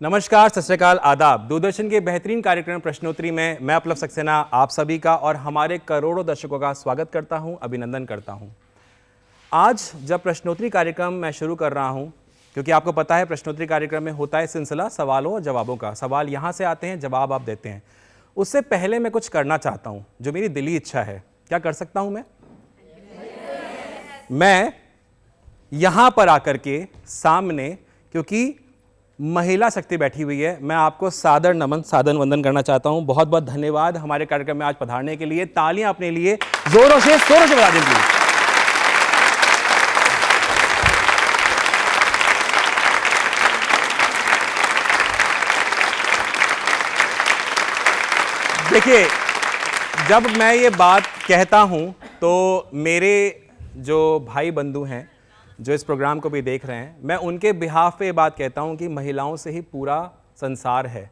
नमस्कार, सत श्री अकाल, आदाब। दूरदर्शन के बेहतरीन कार्यक्रम प्रश्नोत्तरी में मैं अपलव सक्सेना आप सभी का और हमारे करोड़ों दर्शकों का स्वागत करता हूं, अभिनंदन करता हूं। आज जब प्रश्नोत्तरी कार्यक्रम मैं शुरू कर रहा हूं, क्योंकि आपको पता है प्रश्नोत्तरी कार्यक्रम में होता है सिलसिला सवालों और जवाबों का। सवाल यहां से आते हैं, जवाब आप देते हैं। उससे पहले मैं कुछ करना चाहता हूं, जो मेरी दिली इच्छा है। क्या कर सकता हूं मैं यहां पर आकर के सामने, क्योंकि महिला शक्ति बैठी हुई है, मैं आपको सादर नमन, सादर वंदन करना चाहता हूं। बहुत बहुत धन्यवाद हमारे कार्यक्रम में आज पधारने के लिए। तालियां अपने लिए जोरों से शोरों से बजा दीजिए। देखिए, जब मैं ये बात कहता हूं तो मेरे जो भाई बंधु हैं जो इस प्रोग्राम को भी देख रहे हैं, मैं उनके बिहाफ पे ये बात कहता हूं कि महिलाओं से ही पूरा संसार है।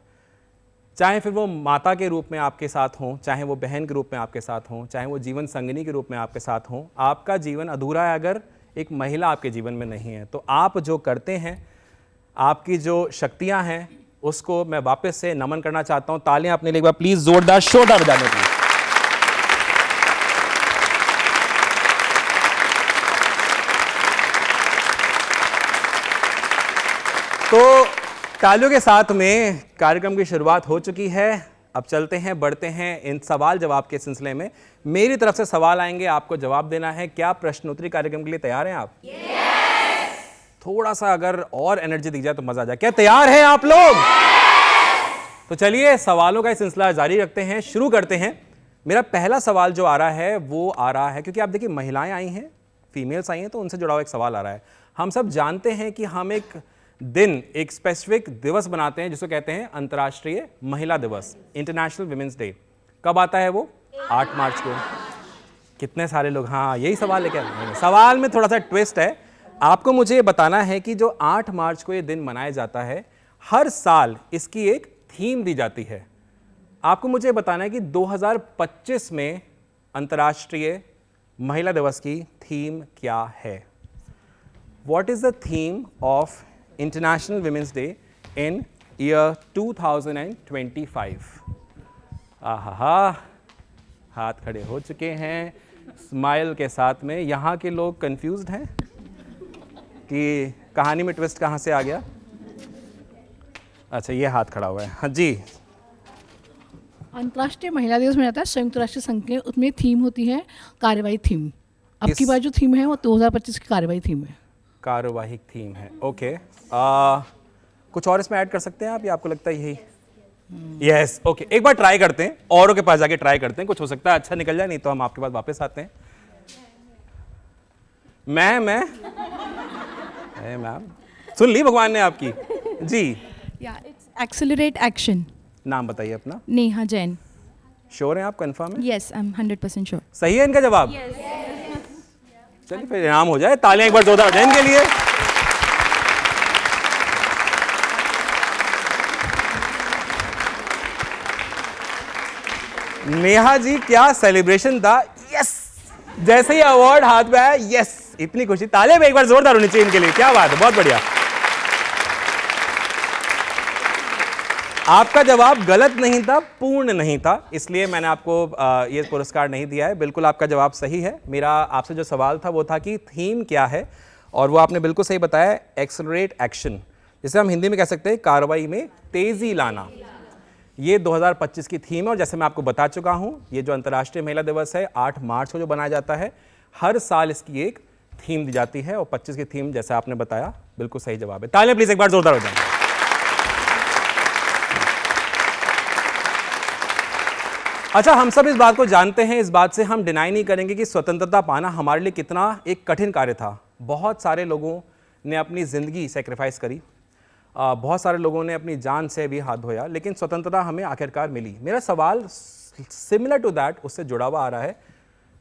चाहे फिर वो माता के रूप में आपके साथ हों, चाहे वो बहन के रूप में आपके साथ हों, चाहे वो जीवन संगिनी के रूप में आपके साथ हों, आपका जीवन अधूरा है अगर एक महिला आपके जीवन में नहीं है। तो आप जो करते हैं, आपकी जो शक्तियाँ हैं, उसको मैं वापस से नमन करना चाहता हूँ। तालियां अपने लिए एक बार प्लीज जोरदार शोरदार बजाने प्लीज। तो तालियों के साथ में कार्यक्रम की शुरुआत हो चुकी है। अब चलते हैं, बढ़ते हैं इन सवाल जवाब के सिलसिले में। मेरी तरफ से सवाल आएंगे, आपको जवाब देना है। क्या प्रश्नोत्तरी कार्यक्रम के लिए तैयार हैं आप? yes! थोड़ा सा अगर और एनर्जी दी जाए तो मजा आ जाए। क्या तैयार हैं आप लोग? yes! तो चलिए सवालों का सिलसिला जारी रखते हैं, शुरू करते हैं। मेरा पहला सवाल जो आ रहा है वो आ रहा है, क्योंकि आप देखिए महिलाएं आई हैं, फीमेल्स आई हैं, तो उनसे जुड़ा हुआ एक सवाल आ रहा है। हम सब जानते हैं कि हम एक दिन, एक स्पेसिफिक दिवस बनाते हैं जिसको कहते हैं अंतर्राष्ट्रीय महिला दिवस, इंटरनेशनल विमेंस डे। कब आता है वो? 8 मार्च को। कितने सारे लोग हाँ यही सवाल लेके आए। सवाल में थोड़ा सा ट्विस्ट है। आपको मुझे बताना है कि जो 8 मार्च को ये दिन मनाया जाता है, हर साल इसकी एक थीम दी जाती है। आपको मुझे बताना है कि 2025 में अंतर्राष्ट्रीय महिला दिवस की थीम क्या है। What is the theme of International Women's Day in year 2025? आहा, हाथ खड़े हो चुके हैं स्माइल के साथ में। यहाँ के लोग कंफ्यूज्ड हैं कि कहानी में ट्विस्ट कहाँ से आ गया। अच्छा, ये हाथ खड़ा हुआ है। हाँ जी। अंतर्राष्ट्रीय महिला दिवस मनाता है संयुक्त राष्ट्र संघ के, उसमें थीम होती है कार्यवाही थीम। अब की बार जो थीम है वो 2025 की कार्यवाही थीम है। कार्यवाही थीम है, ओके। कुछ और इसमें ऐड कर सकते हैं आप, या आपको लगता है यही? Yes, okay. एक बार ट्राई करते हैं, औरों के पास जाके ट्राई करते हैं, कुछ हो सकता है अच्छा निकल जाए, नहीं तो हम आपके पास वापस आते हैं। मैम सुन ली भगवान ने आपकी जी। Accelerate action. नाम बताइए अपना। नेहा जैन। श्योर हैं आप? कंफर्म है? Yes, I am 100% sure. सही है इनका जवाब? चलिए फिर इनाम हो जाए। तालियां एक बार जोरदार हो जाए इनके लिए। नेहा जी, क्या सेलिब्रेशन था। यस, जैसे ही अवार्ड हाथ में आया, यस, इतनी खुशी। तालियां एक बार जोरदार होनी चाहिए इनके लिए। क्या बात है, बहुत बढ़िया। आपका जवाब गलत नहीं था, पूर्ण नहीं था, इसलिए मैंने आपको ये पुरस्कार नहीं दिया है। बिल्कुल आपका जवाब सही है। मेरा आपसे जो सवाल था वो था कि थीम क्या है, और वो आपने बिल्कुल सही बताया, एक्सेलरेट एक्शन, जिसे हम हिंदी में कह सकते हैं कार्रवाई में तेजी लाना। ये 2025 की थीम है। और जैसे मैं आपको बता चुका हूं, ये जो अंतर्राष्ट्रीय महिला दिवस है 8 मार्च को जो बनाया जाता है, हर साल इसकी एक थीम दी जाती है, और 25 की थीम जैसे आपने बताया बिल्कुल सही जवाब है। तालियां प्लीज एक बार जोरदार हो जाए। अच्छा, हम सब इस बात को जानते हैं, इस बात से हम डिनाई नहीं करेंगे कि स्वतंत्रता पाना हमारे लिए कितना एक कठिन कार्य था। बहुत सारे लोगों ने अपनी ज़िंदगी सेक्रीफाइस करी, बहुत सारे लोगों ने अपनी जान से भी हाथ धोया, लेकिन स्वतंत्रता हमें आखिरकार मिली। मेरा सवाल सिमिलर टू दैट उससे जुड़ा हुआ आ रहा है,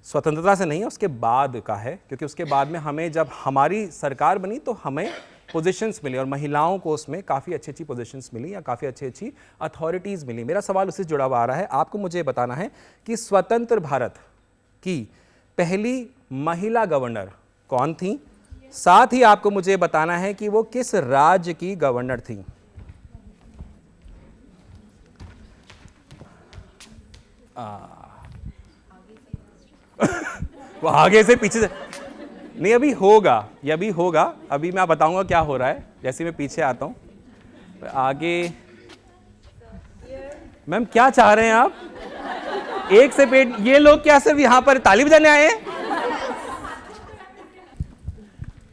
स्वतंत्रता से नहीं है, उसके बाद का है। क्योंकि उसके बाद में हमें, जब हमारी सरकार बनी तो हमें पोजीशंस मिली, और महिलाओं को उसमें काफ़ी अच्छी अच्छी पोजीशंस मिली, या काफ़ी अच्छी अच्छी अथॉरिटीज़ मिली। मेरा सवाल उससे जुड़ा हुआ आ रहा है। आपको मुझे बताना है कि स्वतंत्र भारत की पहली महिला गवर्नर कौन थी, साथ ही आपको मुझे बताना है कि वो किस राज्य की गवर्नर थी। वो आगे से पीछे से नहीं, अभी होगा, ये अभी होगा। अभी मैं बताऊंगा क्या हो रहा है जैसे मैं पीछे आता हूं। आगे मैम क्या चाह रहे हैं आप? एक से पेट, ये लोग क्या सिर्फ यहां पर ताली बजाने आए हैं?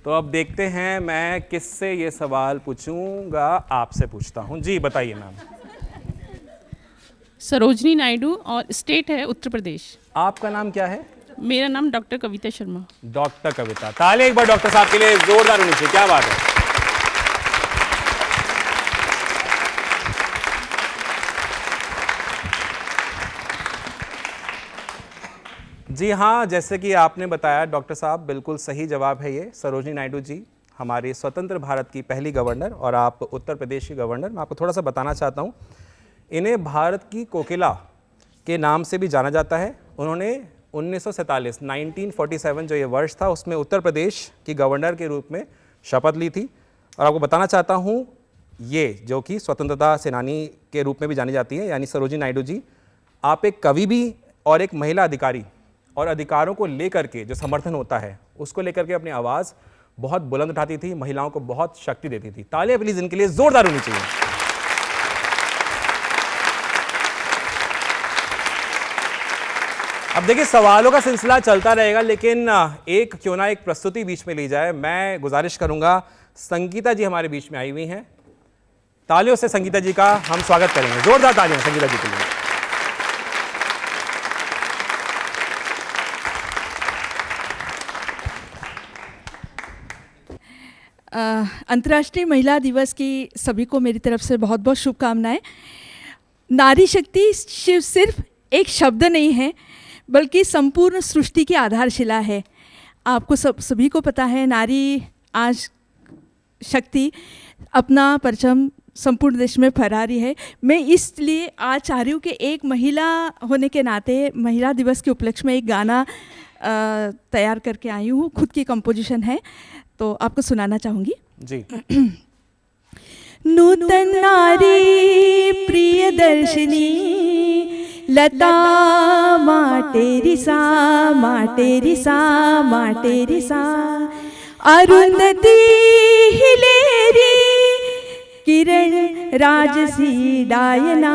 तो अब देखते हैं मैं किससे ये सवाल पूछूंगा। आपसे पूछता हूं जी, बताइए मैम। सरोजनी नायडू और स्टेट है उत्तर प्रदेश। आपका नाम क्या है? मेरा नाम डॉक्टर कविता शर्मा। डॉक्टर कविता। ताली एक बार डॉक्टर साहब के लिए जोरदार होनी चाहिए। क्या बात है। जी हाँ, जैसे कि आपने बताया डॉक्टर साहब, बिल्कुल सही जवाब है ये। सरोजनी नायडू जी हमारी स्वतंत्र भारत की पहली गवर्नर, और आप उत्तर प्रदेश की गवर्नर। मैं आपको थोड़ा सा बताना चाहता हूँ, इन्हें भारत की कोकिला के नाम से भी जाना जाता है। उन्होंने 1947 जो ये वर्ष था, उसमें उत्तर प्रदेश की गवर्नर के रूप में शपथ ली थी। और आपको बताना चाहता हूँ, ये जो कि स्वतंत्रता सेनानी के रूप में भी जानी जाती है, यानी सरोजिनी नायडू जी, आप एक कवि भी और एक महिला अधिकारी, और अधिकारों को लेकर के जो समर्थन होता है उसको लेकर के अपनी आवाज़ बहुत बुलंद उठाती थी, महिलाओं को बहुत शक्ति देती थी। तालियां प्लीज इनके लिए जोरदार होनी चाहिए। अब देखिए, सवालों का सिलसिला चलता रहेगा, लेकिन एक क्यों ना एक प्रस्तुति बीच में ली जाए। मैं गुजारिश करूंगा, संगीता जी हमारे बीच में आई हुई हैं, तालियों से संगीता जी का हम स्वागत करेंगे। जोरदार तालियां संगीता जी के लिए। अंतर्राष्ट्रीय महिला दिवस की सभी को मेरी तरफ से बहुत बहुत शुभकामनाएं। नारी शक्ति सिर्फ एक शब्द नहीं है, बल्कि संपूर्ण सृष्टि की आधारशिला है। आपको सभी को पता है, नारी आज शक्ति अपना परचम संपूर्ण देश में फहरा रही है। मैं इसलिए आज चाह रही हूँ कि एक महिला होने के नाते महिला दिवस के उपलक्ष्य में एक गाना तैयार करके आई हूँ। खुद की कंपोजिशन है, तो आपको सुनाना चाहूँगी जी। नूतन नारी प्रियदर्शिनी, लता माटेरी सा, माटेरी सा, माटेरी सा, अरुंधति हिलेरी, किरण राजसी डायना,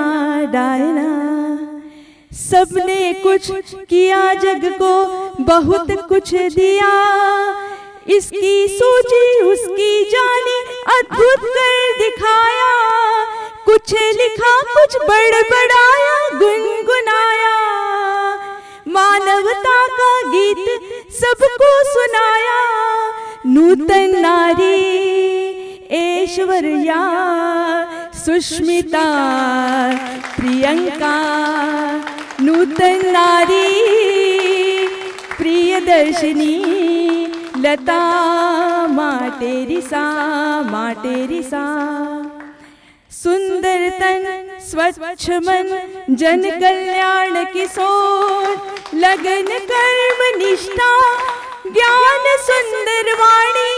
डायना। सबने कुछ किया, जग को बहुत कुछ दिया, इसकी सोची उसकी जानी, अद्भुत कर दिखाया। कुछ लिखा, कुछ बड़बड़ाया, गुनगुनाया, मानवता का गीत सबको सुनाया। नूतन नारी ऐश्वर्या, सुष्मिता, प्रियंका, नूतन नारी प्रियदर्शिनी, लता माटेरी सा, माटेरी सा। सुंदर तन, स्वच्छ मन, जन कल्याण की सोच, लगन कर्म निष्ठा, ज्ञान सुंदर वाणी,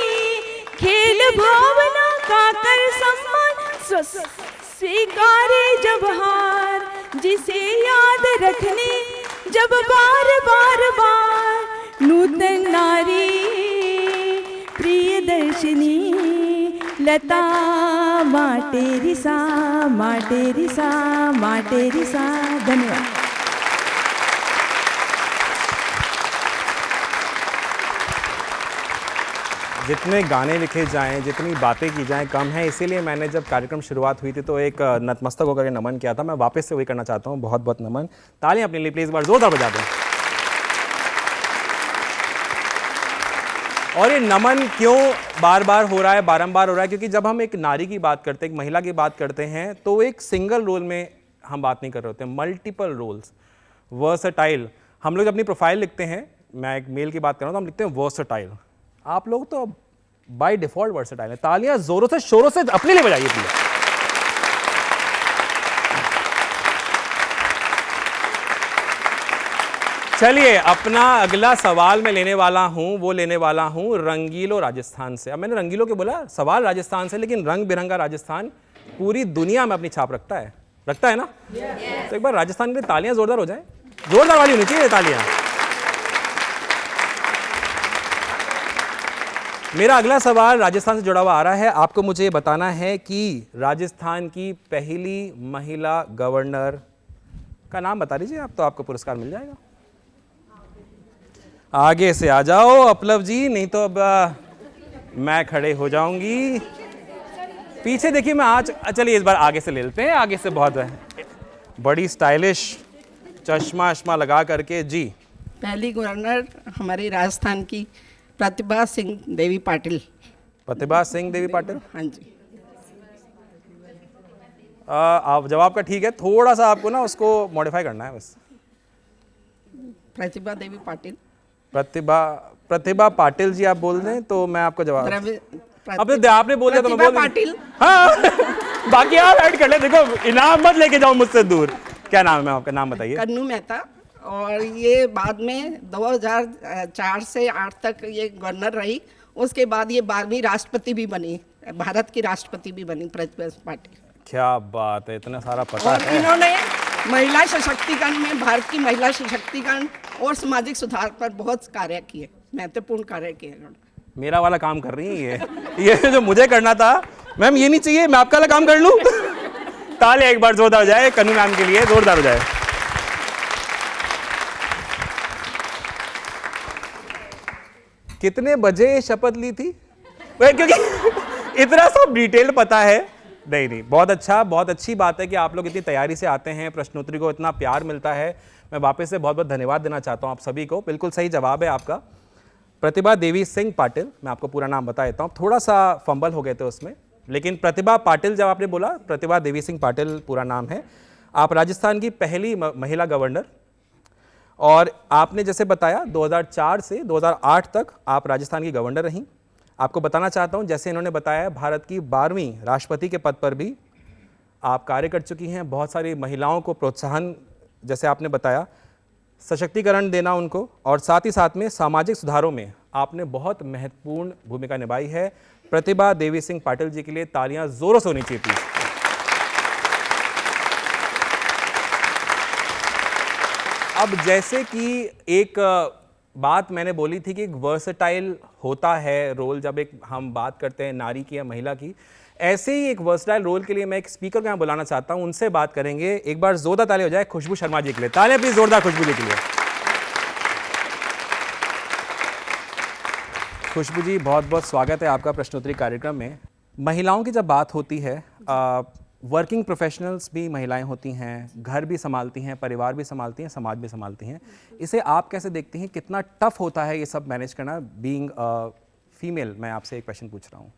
खेल भावना का कर सम्मान, स्वीकारे जब हार, जिसे याद रखने जब बार बार बार। नूतन नारी प्रियदर्शिनी, लता माटेरी सा, माटेरी सा, माटेरी सा। धन्यवाद। जितने गाने लिखे जाएं, जितनी बातें की जाएं कम है, इसीलिए मैंने जब कार्यक्रम शुरुआत हुई थी तो एक नतमस्तक होकर के नमन किया था। मैं वापस से वही करना चाहता हूं। बहुत बहुत नमन। तालियां अपने लिए प्लीज बार जोरदार बजा दें। और ये नमन क्यों बार बार हो रहा है, बारंबार हो रहा है? क्योंकि जब हम एक नारी की बात करते हैं, एक महिला की बात करते हैं, तो एक सिंगल रोल में हम बात नहीं कर रहे होते हैं, मल्टीपल रोल्स, वर्सटाइल। हम लोग अपनी प्रोफाइल लिखते हैं, मैं एक मेल की बात कर रहा हूँ, तो हम लिखते हैं वर्सटाइल। आप लोग तो बाय डिफॉल्ट वर्सटाइल है। तालियां जोरों से शोरों से अपने लिए बजाइए प्लीज। चलिए, अपना अगला सवाल मैं लेने वाला हूं, वो लेने वाला हूं रंगीलो राजस्थान से। अब मैंने रंगीलो के बोला, सवाल राजस्थान से, लेकिन रंग बिरंगा राजस्थान पूरी दुनिया में अपनी छाप रखता है ना? तो एक बार राजस्थान के लिए तालियां जोरदार हो जाए। जोरदार वाली होनी चाहिए तालियां। मेरा अगला सवाल राजस्थान से जुड़ा हुआ आ रहा है। आपको मुझे बताना है कि राजस्थान की पहली महिला गवर्नर का नाम बता दीजिए आप, तो आपको पुरस्कार मिल जाएगा। आगे से आ जाओ अपलव जी, नहीं तो अब मैं खड़े हो जाऊंगी। पीछे देखिए, मैं आज चलिए इस बार आगे से ले लेते हैं। आगे से बहुत बड़ी स्टाइलिश चश्मा वश्मा लगा करके जी। पहली गवर्नर हमारी राजस्थान की प्रतिभा सिंह देवी पाटिल। प्रतिभा सिंह देवी पाटिल। हाँ जी। आप जवाब का ठीक है, थोड़ा सा आपको ना उसको मॉडिफाई करना है बस। प्रतिभा देवी पाटिल। प्रतिभा पाटिल जी आप बोल दें तो मैं आपको जवाब। अब तो आपने बोल दिया तो मैं बोल पाटिल। हाँ बाकी आप ऐड कर ले। देखो इनाम मत लेके जाओ मुझसे दूर। क्या नाम है आपका, नाम बताइए। कन्नू मेहता। और ये बाद में 2004 से 8 तक ये गवर्नर रही। उसके बाद ये 12वीं राष्ट्रपति भी बनी, भारत की राष्ट्रपति भी बनी प्रतिभा पाटिल। क्या बात है, इतना सारा पता और है। इन्होंने महिला सशक्तिकरण में, भारत की महिला सशक्तिकरण और सामाजिक सुधार पर बहुत कार्य किए, महत्वपूर्ण कार्य किए इन्होंने। मेरा वाला काम कर रही है ये जो मुझे करना था। मैम ये नहीं चाहिए, मैं आपका वाला काम कर लूं। ताले एक बार जोरदार हो जाए कन्नू मैम के लिए, जोरदार हो जाए। कितने बजे शपथ ली थी? क्योंकि इतना सब डिटेल पता है। नहीं, बहुत अच्छा, बहुत अच्छी बात है कि आप लोग इतनी तैयारी से आते हैं, प्रश्नोत्तरी को इतना प्यार मिलता है। मैं वापस से बहुत बहुत धन्यवाद देना चाहता हूं आप सभी को। बिल्कुल सही जवाब है आपका, प्रतिभा देवी सिंह पाटिल। मैं आपको पूरा नाम बता देता हूं, थोड़ा सा फंबल हो गए थे उसमें, लेकिन प्रतिभा पाटिल जब आपने बोला, प्रतिभा देवी सिंह पाटिल पूरा नाम है। आप राजस्थान की पहली महिला गवर्नर, और आपने जैसे बताया 2004 से 2008 तक आप राजस्थान की गवर्नर रहीं। आपको बताना चाहता हूं, जैसे इन्होंने बताया, भारत की 12वीं राष्ट्रपति के पद पर भी आप कार्य कर चुकी हैं। बहुत सारी महिलाओं को प्रोत्साहन, जैसे आपने बताया, सशक्तिकरण देना उनको, और साथ ही साथ में सामाजिक सुधारों में आपने बहुत महत्वपूर्ण भूमिका निभाई है। प्रतिभा देवी सिंह पाटिल जी के लिए तालियां जोरों से होनी चाहिए प्लीज। अब जैसे कि एक बात मैंने बोली थी कि एक वर्सेटाइल होता है रोल जब एक हम बात करते हैं नारी की या महिला की, ऐसे ही एक वर्सेटाइल रोल के लिए मैं एक स्पीकर को यहाँ बुलाना चाहता हूँ, उनसे बात करेंगे। एक बार जोरदार ताली हो जाए खुशबू शर्मा जी के लिए। तालियां प्लीज जोरदार खुशबू जी के लिए। खुशबू जी, बहुत बहुत स्वागत है आपका प्रश्नोत्तरी कार्यक्रम में। महिलाओं की जब बात होती है, वर्किंग प्रोफेशनल्स भी महिलाएं होती हैं, घर भी संभालती हैं, परिवार भी संभालती हैं, समाज भी संभालती हैं। इसे आप कैसे देखती हैं, कितना टफ होता है ये सब मैनेज करना बीइंग फीमेल? मैं आपसे एक क्वेश्चन पूछ रहा हूँ।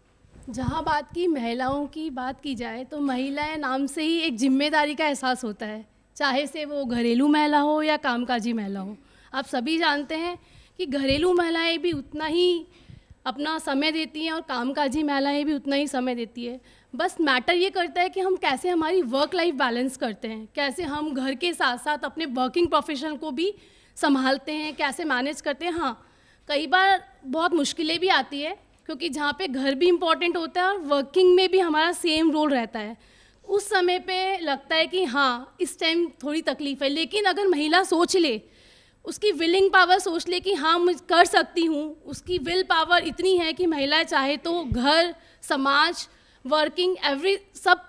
जहाँ बात की महिलाओं की बात की जाए तो महिलाएं नाम से ही एक जिम्मेदारी का एहसास होता है, चाहे से वो घरेलू महिला हो या कामकाजी महिला हो। आप सभी जानते हैं कि घरेलू महिलाएं भी उतना ही अपना समय देती हैं और कामकाजी महिलाएं भी उतना ही समय देती है। बस मैटर ये करता है कि हम कैसे हमारी वर्क लाइफ बैलेंस करते हैं, कैसे हम घर के साथ साथ अपने वर्किंग प्रोफेशन को भी संभालते हैं, कैसे मैनेज करते हैं। हाँ, कई बार बहुत मुश्किलें भी आती है, क्योंकि जहाँ पे घर भी इम्पॉर्टेंट होता है और वर्किंग में भी हमारा सेम रोल रहता है। उस समय पे लगता है कि हाँ इस टाइम थोड़ी तकलीफ़ है, लेकिन अगर महिला सोच ले, उसकी विलिंग पावर सोच ले कि हाँ मैं कर सकती हूँ, उसकी विल पावर इतनी है कि महिलाएं चाहे तो घर, समाज, वर्किंग, एवरी सब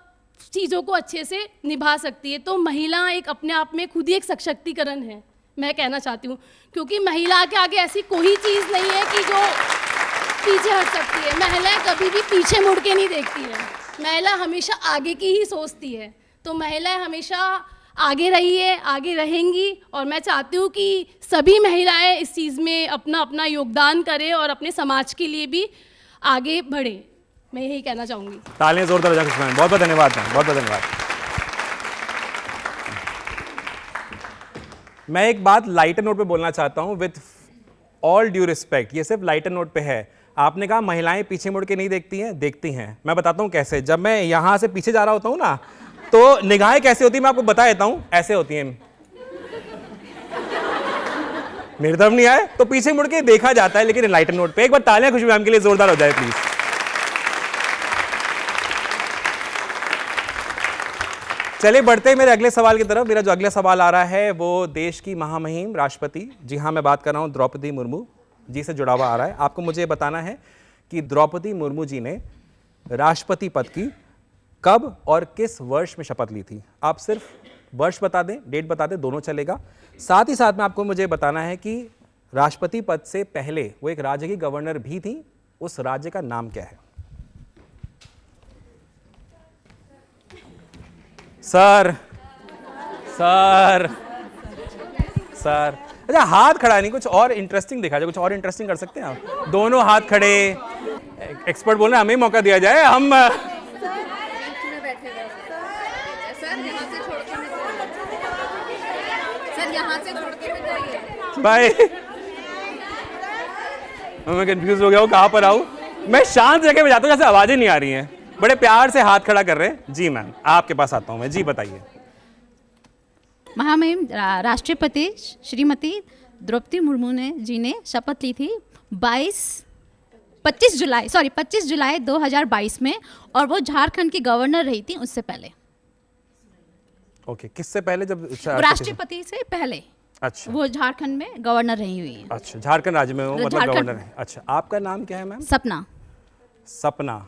चीज़ों को अच्छे से निभा सकती है। तो महिला एक अपने आप में खुद ही एक सशक्तिकरण है, मैं कहना चाहती हूँ, क्योंकि महिला के आगे ऐसी कोई चीज़ नहीं है कि जो पीछे हट सकती है। महिला कभी भी पीछे मुड़ के नहीं देखती है, महिला हमेशा आगे की ही सोचती है। तो महिलाएं हमेशा आगे रही है, आगे रहेंगी, और मैं चाहती हूँ कि सभी महिलाएं इस चीज़ में अपना अपना योगदान करें और अपने समाज के लिए भी आगे बढ़ें। मैं यही कहना चाहूँगी। तालियां जोरदार हो जाए खुशबू मैम, बहुत बहुत धन्यवाद मैम, बहुत बहुत धन्यवाद। मैं एक बात लाइटर नोट पे बोलना चाहता हूँ, विथ ऑल ड्यू रिस्पेक्ट, ये सिर्फ लाइटर नोट पे है। आपने कहा महिलाएं पीछे मुड़ के नहीं देखती हैं, देखती हैं। मैं बताता हूँ कैसे। जब मैं यहाँ से पीछे जा रहा होता हूँ ना, तो निगाहें कैसे होती है मैं आपको बता देता हूँ, ऐसे होती हैं। मेरी तरफ नहीं आए तो पीछे मुड़ के देखा जाता है, लेकिन लाइटर नोट पे। एक बार तालियां खुशबू मैम के लिए जोरदार हो जाए प्लीज। चलिए बढ़ते हैं मेरे अगले सवाल की तरफ। मेरा जो अगला सवाल आ रहा है वो देश की महामहिम राष्ट्रपति, जी हाँ मैं बात कर रहा हूँ द्रौपदी मुर्मू जी से जुड़ा हुआ आ रहा है। आपको मुझे बताना है कि द्रौपदी मुर्मू जी ने राष्ट्रपति पद की कब और किस वर्ष में शपथ ली थी। आप सिर्फ वर्ष बता दें, डेट बता दें, दोनों चलेगा। साथ ही साथ में आपको मुझे बताना है कि राष्ट्रपति पद से पहले वो एक राज्य की गवर्नर भी थी, उस राज्य का नाम क्या है। सर सर सर अच्छा, हाथ खड़ा नहीं, कुछ और इंटरेस्टिंग दिखा जाए, कुछ और इंटरेस्टिंग कर सकते हैं आप। दोनों हाथ खड़े, एक्सपर्ट बोल रहे हैं हमें मौका दिया जाए। हम भाई मैं कंफ्यूज हो गया हूँ, कहाँ पर आऊँ। मैं शांत जगह पे जाता हूँ जैसे आवाजें नहीं आ रही हैं। बड़े प्यार से हाथ खड़ा कर रहे हैं। जी मैम आपके पास आता हूँ मैं, जी बताइए। महामहिम राष्ट्रपति श्रीमती द्रौपदी मुर्मू ने जी ने शपथ ली थी 25 जुलाई 2022 में, और वो झारखंड की गवर्नर रही थी उससे पहले। ओके, किससे पहले? जब राष्ट्रपति से पहले। अच्छा, वो झारखंड में गवर्नर रही हुई है। अच्छा, झारखंड राज्य में वो मतलब गवर्नर है। अच्छा, आपका नाम क्या है मैम? सपना। सपना,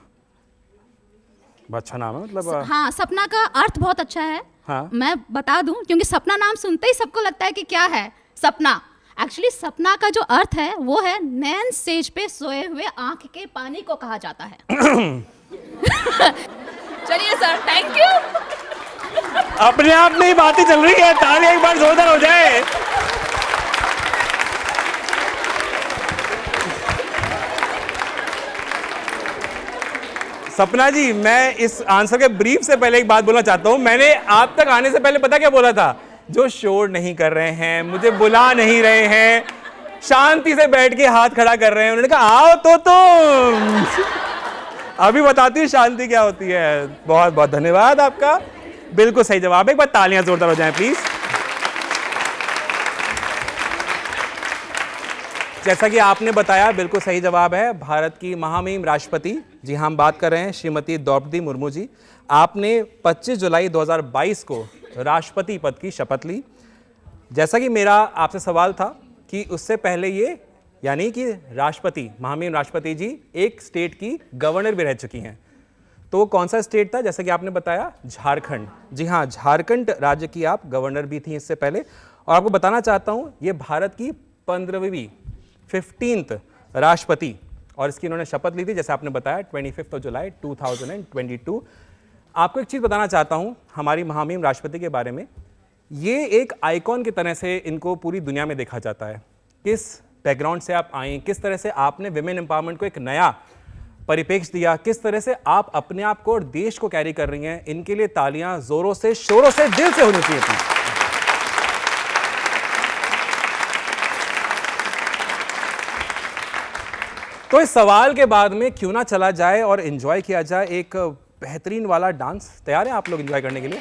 अच्छा नाम है मतलब। हाँ, सपना का अर्थ बहुत अच्छा है। हाँ। मैं बता दूं, क्योंकि सपना नाम सुनते ही सबको लगता है कि क्या है सपना। एक्चुअली सपना का जो अर्थ है वो है नैन सेज पे सोए हुए आंख के पानी को कहा जाता है। चलिए सर, थैंक यू। अपने आप में ही बातें चल रही है, ताली एक बार जोरदार हो जाए। सपना जी, मैं इस आंसर के ब्रीफ से पहले एक बात बोलना चाहता हूं। मैंने आप तक आने से पहले पता क्या बोला था? जो शोर नहीं कर रहे हैं, मुझे बुला नहीं रहे हैं, शांति से बैठ के हाथ खड़ा कर रहे हैं, उन्होंने कहा आओ तो तुम। अभी बताती हूँ शांति क्या होती है। बहुत बहुत धन्यवाद आपका, बिल्कुल सही जवाब। एक बार तालियां जोरदार हो जाएं प्लीज। जैसा कि आपने बताया, बिल्कुल सही जवाब है। भारत की महामहिम राष्ट्रपति, जी हाँ हम बात कर रहे हैं श्रीमती द्रौपदी मुर्मू जी। आपने 25 जुलाई 2022 को राष्ट्रपति पद की शपथ ली। जैसा कि मेरा आपसे सवाल था कि उससे पहले ये यानी कि राष्ट्रपति, महामहिम राष्ट्रपति जी एक स्टेट की गवर्नर भी रह चुकी हैं। तो कौन सा स्टेट था? जैसा कि आपने बताया झारखंड। जी हाँ, झारखंड राज्य की आप गवर्नर भी थी इससे पहले। और आपको बताना चाहता हूँ ये भारत की 15th राष्ट्रपति, और इसकी इन्होंने शपथ ली थी जैसे आपने बताया 25 जुलाई 2022। आपको एक चीज़ बताना चाहता हूँ हमारी महामहिम राष्ट्रपति के बारे में। ये एक आइकॉन की तरह से इनको पूरी दुनिया में देखा जाता है। किस बैकग्राउंड से आप आए, किस तरह से आपने विमेन एम्पावरमेंट को एक नया परिप्रेक्ष्य दिया, किस तरह से आप अपने आप को और देश को कैरी कर रही हैं, इनके लिए तालियां जोरों से, शोरों से, दिल से होनी चाहिए थी। तो इस सवाल के बाद में क्यों ना चला जाए और एंजॉय किया जाए एक बेहतरीन वाला डांस। तैयार हैं आप लोग एंजॉय करने के लिए?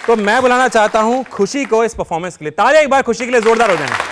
तो मैं बुलाना चाहता हूं खुशी को इस परफॉर्मेंस के लिए। तालियां एक बार खुशी के लिए जोरदार हो जाएं।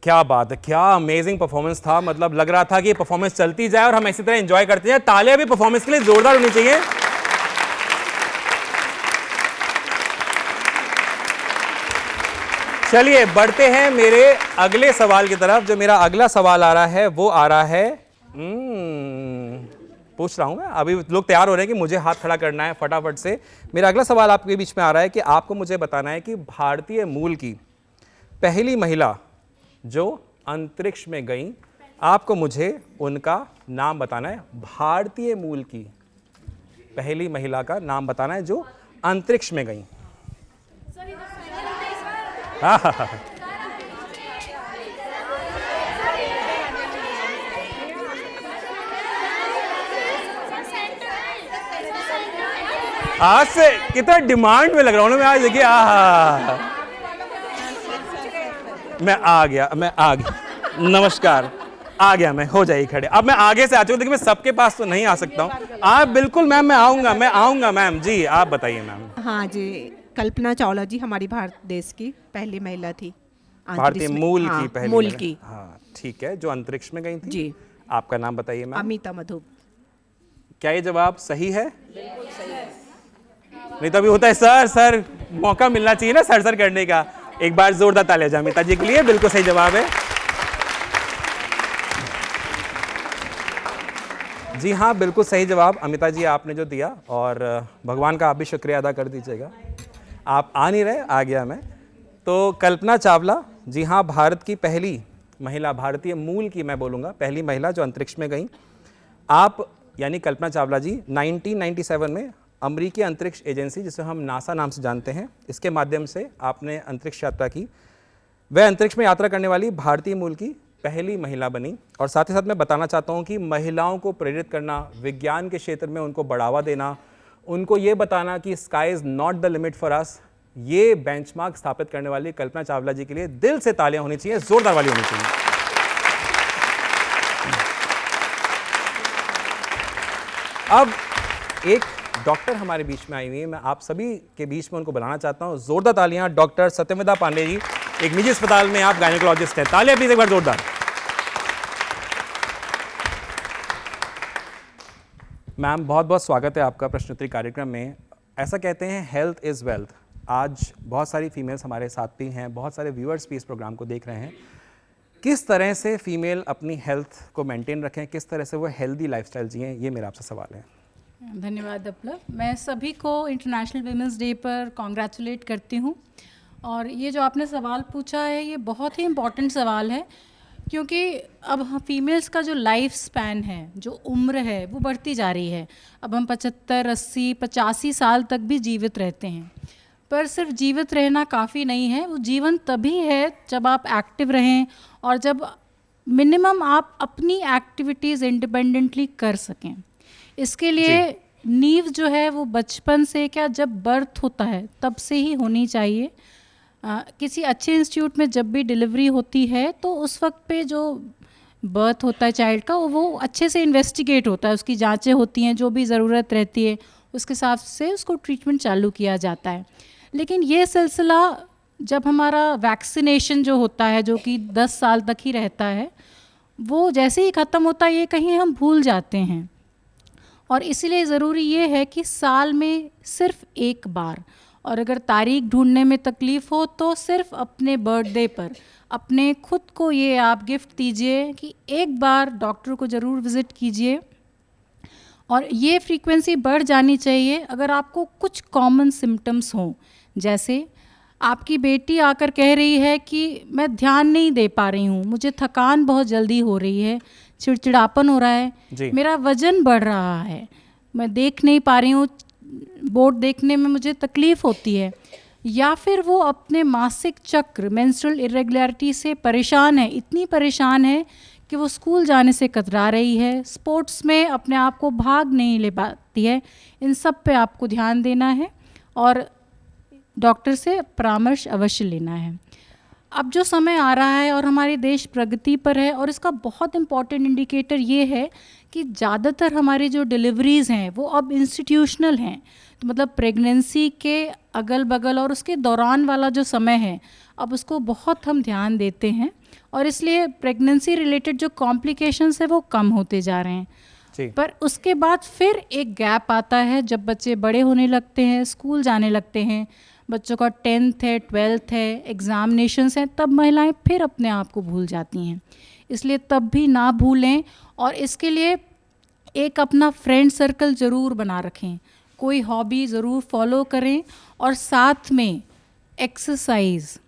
क्या बात है, क्या अमेजिंग परफॉर्मेंस था। मतलब लग रहा था कि ये परफॉर्मेंस चलती जाए और हम इसी तरह एंजॉय करते जाए। तालियां भी परफॉर्मेंस के लिए जोरदार होनी चाहिए। चलिए बढ़ते हैं मेरे अगले सवाल की तरफ। जो मेरा अगला सवाल आ रहा है वो आ रहा है, पूछ रहा हूं मैं, अभी लोग तैयार हो रहे हैं कि मुझे हाथ खड़ा करना है फटाफट से। मेरा अगला सवाल आपके बीच में आ रहा है कि आपको मुझे बताना है कि भारतीय मूल की पहली महिला जो अंतरिक्ष में गई, आपको मुझे उनका नाम बताना है। भारतीय मूल की पहली महिला का नाम बताना है जो अंतरिक्ष में गई। आज से कितना डिमांड में लग रहा हूं ना मैं आज। देखिए मैं आ गया नमस्कार, आ गया मैं, हो जाइए खड़े। अब मैं आगे से आ चुका हूं। देखिए मैं सबके पास तो नहीं आ सकता हूं। आप बिल्कुल मैम, मैं आऊंगा मैम जी, आप बताइए मैम। हाँ जी, कल्पना चावला जी हमारी भारत देश की पहली महिला थी। भारतीय मूल की पहली मूल महिला। की। हाँ ठीक है, जो अंतरिक्ष में गई थी। जी। आपका नाम बताइए मैम। अमिता मधु। क्या ये जवाब सही है? बिल्कुल सही है। नहीं तो अभी होता है सर मौका मिलना चाहिए ना सर करने का। एक बार जोरदार तालियां जाए अमिता जी के लिए, बिल्कुल सही जवाब है। जी हाँ, बिल्कुल सही जवाब अमिता जी आपने जो दिया, और भगवान का आप भी शुक्रिया अदा कर दीजिएगा। आप आ नहीं रहे, आ गया मैं। तो कल्पना चावला, जी हाँ, भारत की पहली महिला, भारतीय मूल की मैं बोलूँगा, पहली महिला जो अंतरिक्ष में गई। आप यानी कल्पना चावला जी 1997 में अमेरिकी अंतरिक्ष एजेंसी, जिसे हम नासा नाम से जानते हैं, इसके माध्यम से आपने अंतरिक्ष यात्रा की। वह अंतरिक्ष में यात्रा करने वाली भारतीय मूल की पहली महिला बनी। और साथ ही साथ मैं बताना चाहता हूं कि महिलाओं को प्रेरित करना, विज्ञान के क्षेत्र में उनको बढ़ावा देना, उनको ये बताना कि sky is not the limit for us, ये बेंचमार्क स्थापित करने वाली कल्पना चावला जी के लिए दिल से तालियां होनी चाहिए, जोरदार वाली होनी चाहिए। अब एक डॉक्टर हमारे बीच में आई हुई है, मैं आप सभी के बीच में उनको बुलाना चाहता हूं। जोरदार तालियां। डॉक्टर सत्यमिता पांडे जी, एक निजी अस्पताल में आप गायनेकोलॉजिस्ट हैं। तालियां प्लीज एक बार जोरदार। मैम बहुत बहुत स्वागत है आपका प्रश्नोत्तरी कार्यक्रम में। ऐसा कहते हैं हेल्थ इज़ वेल्थ। आज बहुत सारी फीमेल्स हमारे साथ भी हैं, बहुत सारे व्यूअर्स भी इस प्रोग्राम को देख रहे हैं। किस तरह से फीमेल अपनी हेल्थ को मेंटेन रखें, किस तरह से वो हेल्दी लाइफस्टाइल जिएं, ये मेरा आपसे सवाल है। धन्यवाद विप्लव। मैं सभी को इंटरनेशनल वीमेंस डे पर कॉन्ग्रेचुलेट करती हूँ। और ये जो आपने सवाल पूछा है, ये बहुत ही इम्पॉर्टेंट सवाल है, क्योंकि अब फीमेल्स का जो लाइफ स्पैन है, जो उम्र है, वो बढ़ती जा रही है। अब हम 75, 80, 85 साल तक भी जीवित रहते हैं। पर सिर्फ जीवित रहना काफ़ी नहीं है। वो जीवन तभी है जब आप एक्टिव रहें और जब मिनिमम आप अपनी एक्टिविटीज़ इंडिपेंडेंटली कर सकें। इसके लिए नींव जो है वो बचपन से, क्या जब बर्थ होता है तब से ही होनी चाहिए। किसी अच्छे इंस्टीट्यूट में जब भी डिलीवरी होती है तो उस वक्त पे जो बर्थ होता है चाइल्ड का, वो अच्छे से इन्वेस्टिगेट होता है, उसकी जांचें होती हैं, जो भी ज़रूरत रहती है उसके हिसाब से उसको ट्रीटमेंट चालू किया जाता है। लेकिन ये सिलसिला जब हमारा वैक्सीनेशन जो होता है, जो कि 10 साल तक ही रहता है, वो जैसे ही ख़त्म होता है ये कहीं हम भूल जाते हैं। और इसीलिए ज़रूरी ये है कि साल में सिर्फ एक बार, और अगर तारीख ढूंढने में तकलीफ़ हो तो सिर्फ अपने बर्थडे पर अपने खुद को ये आप गिफ्ट दीजिए कि एक बार डॉक्टर को ज़रूर विज़िट कीजिए। और ये फ्रीक्वेंसी बढ़ जानी चाहिए अगर आपको कुछ कॉमन सिम्टम्स हों। जैसे आपकी बेटी आकर कह रही है कि मैं ध्यान नहीं दे पा रही हूँ, मुझे थकान बहुत जल्दी हो रही है, चिड़चिड़ापन हो रहा है, मेरा वज़न बढ़ रहा है, मैं देख नहीं पा रही हूँ, बोर्ड देखने में मुझे तकलीफ़ होती है, या फिर वो अपने मासिक चक्र मेंस्ट्रुअल इरेगुलरिटी से परेशान है, इतनी परेशान है कि वो स्कूल जाने से कतरा रही है, स्पोर्ट्स में अपने आप को भाग नहीं ले पाती है। इन सब पे आपको ध्यान देना है और डॉक्टर से परामर्श अवश्य लेना है। अब जो समय आ रहा है और हमारे देश प्रगति पर है, और इसका बहुत इम्पॉर्टेंट इंडिकेटर ये है कि ज़्यादातर हमारी जो डिलीवरीज़ हैं वो अब इंस्टीट्यूशनल हैं। तो मतलब प्रेगनेंसी के अगल बगल और उसके दौरान वाला जो समय है, अब उसको बहुत हम ध्यान देते हैं और इसलिए प्रेगनेंसी रिलेटेड जो कॉम्प्लिकेशंस है वो कम होते जा रहे हैं। जी। पर उसके बाद फिर एक गैप आता है जब बच्चे बड़े होने लगते हैं, स्कूल जाने लगते हैं, बच्चों का 10th है, 12th है, एग्ज़ामिनेशंस हैं, तब महिलाएं फिर अपने आप को भूल जाती हैं। इसलिए तब भी ना भूलें और इसके लिए एक अपना फ्रेंड सर्कल ज़रूर बना रखें, कोई हॉबी ज़रूर फॉलो करें और साथ में एक्सरसाइज।